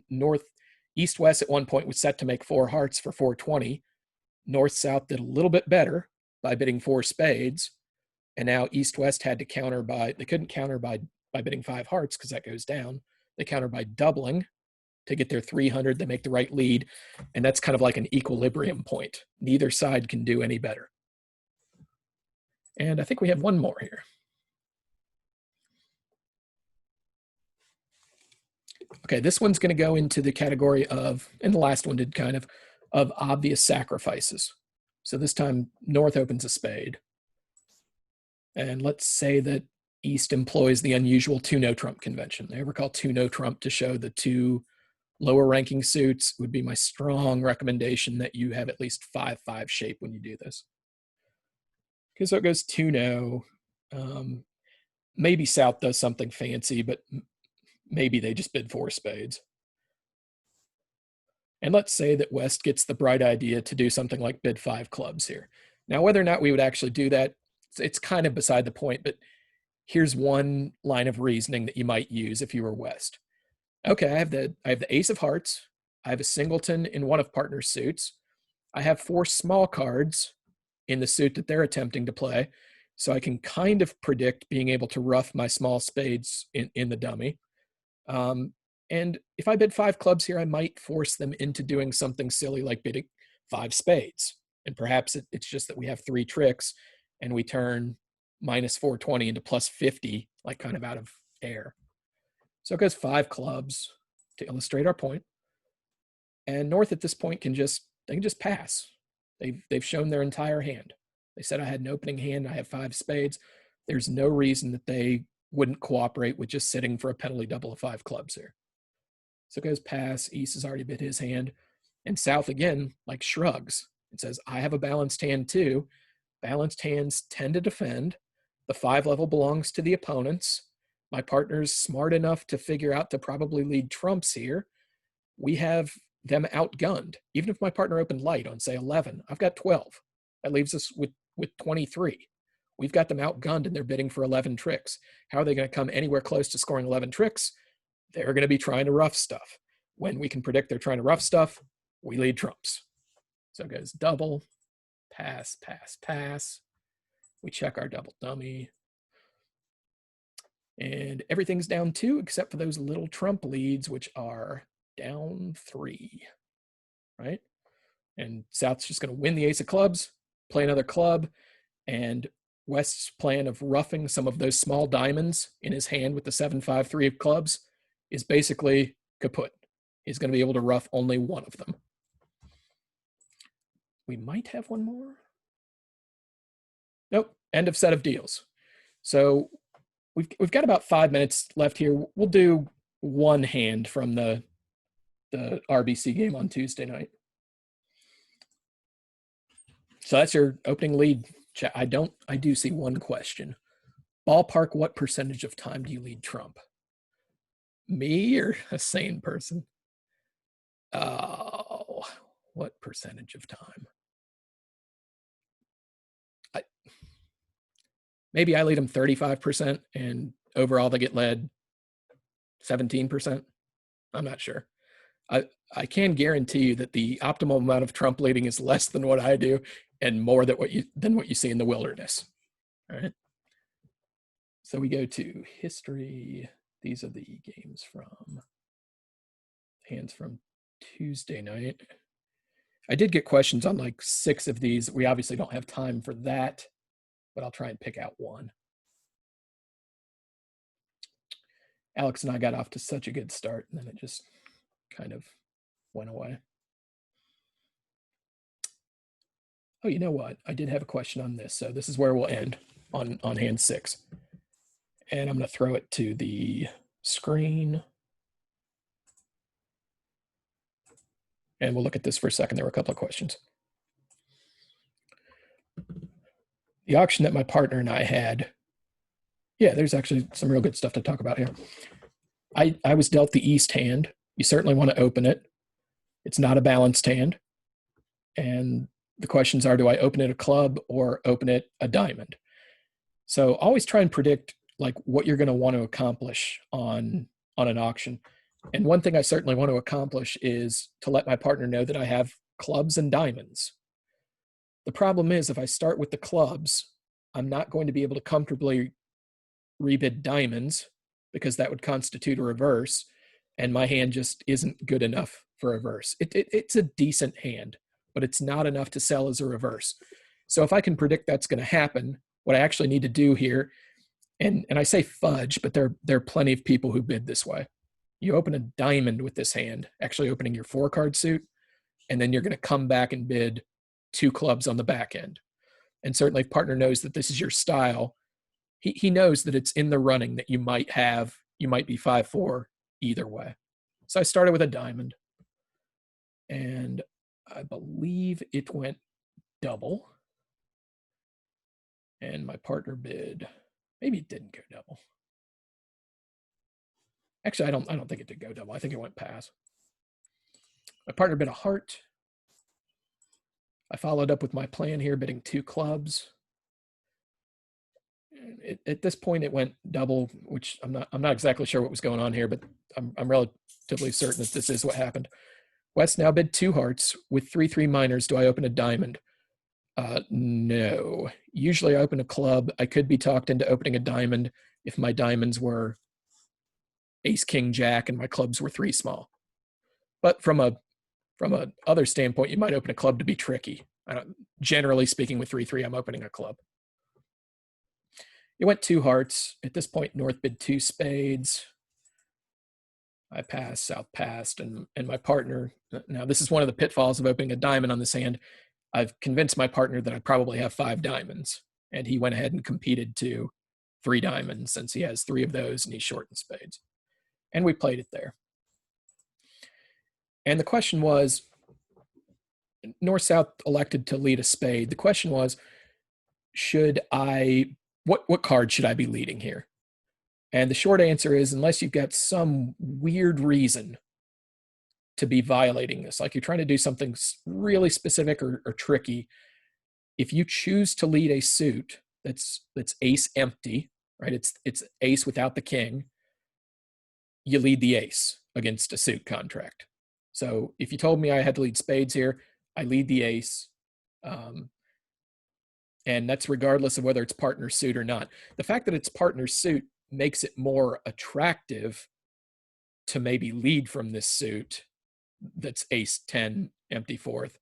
East-west at one point was set to make 4 hearts for 420. North-south did a little bit better by bidding 4 spades. And now east-west had to counter by, they couldn't counter by bidding 5 hearts because that goes down. They counter by doubling to get their 300. They make the right lead, and that's kind of like an equilibrium point. Neither side can do any better. And I think we have one more here. Okay, this one's going to go into the category of, and the last one did kind of obvious sacrifices. So this time, North opens a spade. And let's say that East employs the unusual 2-no trump convention. They ever call 2-no trump to show the two lower ranking suits. Would be my strong recommendation that you have at least 5-5 shape when you do this. Okay, so it goes 2-no. Maybe South does something fancy, but maybe they just bid 4 spades. And let's say that West gets the bright idea to do something like bid 5 clubs here. Now, whether or not we would actually do that, it's kind of beside the point, but here's one line of reasoning that you might use if you were West. Okay, I have the ace of hearts. I have a singleton in one of partner's suits. I have 4 small cards in the suit that they're attempting to play. So I can kind of predict being able to rough my small spades in the dummy. And if I bid 5 clubs here, I might force them into doing something silly like bidding 5 spades. And perhaps it's just that we have 3 tricks and we turn minus 420 into plus 50, like kind of out of air. So it goes 5 clubs to illustrate our point. And North at this point can just pass. They've shown their entire hand. They said I had an opening hand. I have 5 spades. There's no reason that they wouldn't cooperate with just sitting for a penalty double of 5 clubs here. So it goes pass. East has already bid his hand. And South, again, like shrugs. It says, I have a balanced hand too. Balanced hands tend to defend. The 5 level belongs to the opponents. My partner's smart enough to figure out to probably lead trumps here. We have them outgunned. Even if my partner opened light on, say, 11, I've got 12. That leaves us with 23. We've got them outgunned and they're bidding for 11 tricks. How are they going to come anywhere close to scoring 11 tricks? They're going to be trying to rough stuff. When we can predict they're trying to rough stuff, we lead trumps. So it goes double, pass, pass, pass. We check our double dummy. And everything's down 2 except for those little trump leads, which are down 3, right? And South's just going to win the ace of clubs, play another club, and West's plan of roughing some of those small diamonds in his hand with the 7-5-3 of clubs is basically kaput. He's going to be able to rough only one of them. We might have one more. Nope, end of set of deals. So we've got about 5 minutes left here. We'll do one hand from the RBC game on Tuesday night. So that's your opening lead. I do see one question. Ballpark, what percentage of time do you lead trump? Me or a sane person? Oh, what percentage of time? Maybe I lead them 35% and overall they get led 17%. I'm not sure. I can guarantee you that the optimal amount of trump leading is less than what I do and more than what you see in the wilderness. All right. So we go to history. These are the games from hands from Tuesday night. I did get questions on like 6 of these. We obviously don't have time for that, but I'll try and pick out one. Alex and I got off to such a good start, and then it just kind of went away. Oh, you know what? I did have a question on this, so this is where we'll end on hand 6. And I'm going to throw it to the screen. And we'll look at this for a second. There were a couple of questions. The auction that my partner and I had, yeah, there's actually some real good stuff to talk about here. I was dealt the East hand. You certainly want to open it. It's not a balanced hand. And the questions are, do I open it a club or open it a diamond? So always try and predict like what you're going to want to accomplish on an auction. And one thing I certainly want to accomplish is to let my partner know that I have clubs and diamonds. The problem is if I start with the clubs, I'm not going to be able to comfortably rebid diamonds because that would constitute a reverse. and my hand just isn't good enough for a reverse. It's a decent hand, but it's not enough to sell as a reverse. So if I can predict that's going to happen, what I actually need to do here, and I say fudge, but there are plenty of people who bid this way. You open a diamond with this hand, actually opening your 4-card suit, and then you're going to come back and bid 2 clubs on the back end. And certainly if partner knows that this is your style, he knows that it's in the running that you might be 5-4 either way. So I started with a diamond, and I believe it went double. And my partner bid, maybe it didn't go double. Actually, I don't think it did go double. I think it went pass. My partner bid a heart. I followed up with my plan here, bidding 2 clubs. At this point, it went double, which I'm not exactly sure what was going on here, but I'm relatively certain that this is what happened. West now bid 2 hearts with 3-3 minors. Do I open a diamond? No. Usually I open a club. I could be talked into opening a diamond if my diamonds were ace, king, jack, and my clubs were 3 small. But from a other standpoint, you might open a club to be tricky. Generally speaking, with 3-3, I'm opening a club. It went 2 hearts. At this point, North bid 2 spades. I passed, South passed, and my partner, now this is one of the pitfalls of opening a diamond on this hand. I've convinced my partner that I probably have 5 diamonds, and he went ahead and competed to 3 diamonds since he has 3 of those and he's short in spades. And we played it there. And the question was, North-South elected to lead a spade. The question was, what card should I be leading here? And the short answer is, unless you've got some weird reason to be violating this, like you're trying to do something really specific or tricky, if you choose to lead a suit that's ace empty, right? It's ace without the king, you lead the ace against a suit contract. So if you told me I had to lead spades here, I lead the ace. And that's regardless of whether it's partner suit or not. The fact that it's partner suit makes it more attractive to maybe lead from this suit that's ace 10 empty 4th.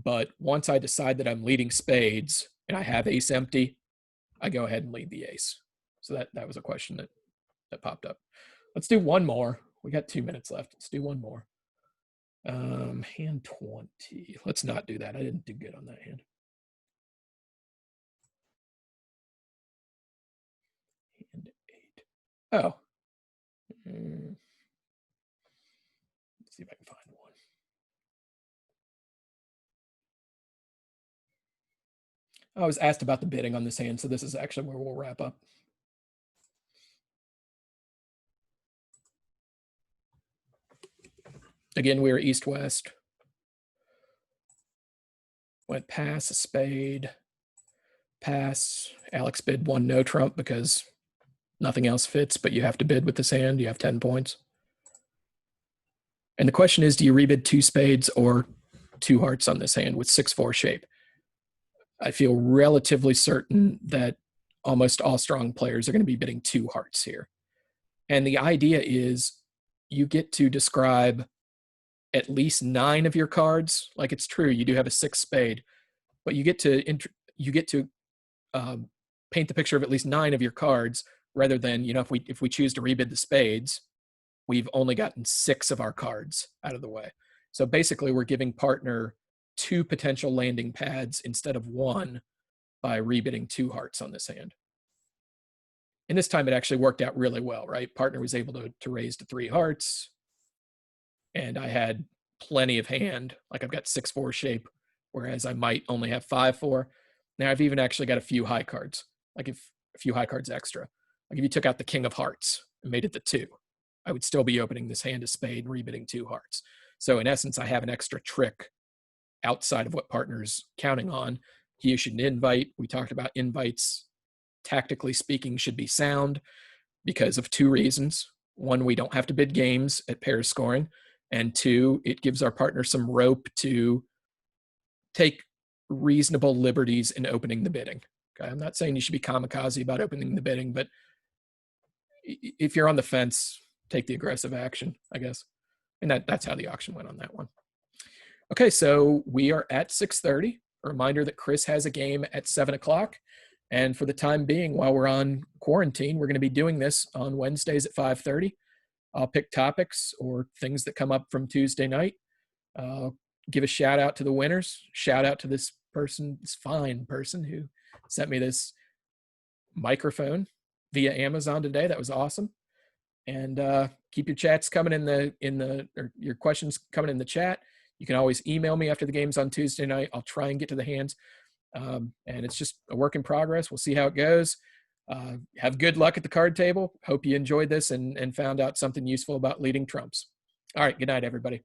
But once I decide that I'm leading spades and I have ace empty, I go ahead and lead the ace. So that was a question that popped up. Let's do one more. We got 2 minutes left. Let's do one more. Hand 20. Let's not do that. I didn't do good on that hand. Hand 8. Oh. Let's see if I can find one. I was asked about the bidding on this hand, so this is actually where we'll wrap up. Again, we were east-west. Went pass, a spade, pass. Alex bid 1 no trump because nothing else fits, but you have to bid with this hand. You have 10 points. And the question is, do you rebid 2 spades or 2 hearts on this hand with 6-4 shape? I feel relatively certain that almost all strong players are going to be bidding 2 hearts here. And the idea is you get to describe at least 9 of your cards. Like, it's true, you do have a 6 spade, but you get to paint the picture of at least 9 of your cards, rather than, if we choose to rebid the spades, we've only gotten 6 of our cards out of the way. So basically, we're giving partner 2 potential landing pads instead of 1 by rebidding 2 hearts on this hand. And this time it actually worked out really well, right? Partner was able to raise to 3 hearts, and I had plenty of hand. Like, I've got 6-4 shape, whereas I might only have 5-4. Now I've even actually got a few high cards, like a few high cards extra. Like, if you took out the king of hearts and made it the 2, I would still be opening this hand of spade and rebidding 2 hearts. So in essence, I have an extra trick outside of what partner's counting on. He issued an invite. We talked about invites, tactically speaking, should be sound because of 2 reasons. 1, we don't have to bid games at pair scoring. And 2, it gives our partner some rope to take reasonable liberties in opening the bidding. Okay? I'm not saying you should be kamikaze about opening the bidding, but if you're on the fence, take the aggressive action, I guess. And that's how the auction went on that one. Okay, so we are at 6:30. A reminder that Chris has a game at 7 o'clock. And for the time being, while we're on quarantine, we're going to be doing this on Wednesdays at 5:30. I'll pick topics or things that come up from Tuesday night. Give a shout out to the winners. Shout out to this person, this fine person who sent me this microphone via Amazon today. That was awesome. And keep your chats coming or your questions coming in the chat. You can always email me after the games on Tuesday night. I'll try and get to the hands. And it's just a work in progress. We'll see how it goes. Have good luck at the card table. Hope you enjoyed this and found out something useful about leading trumps. All right. Good night, everybody.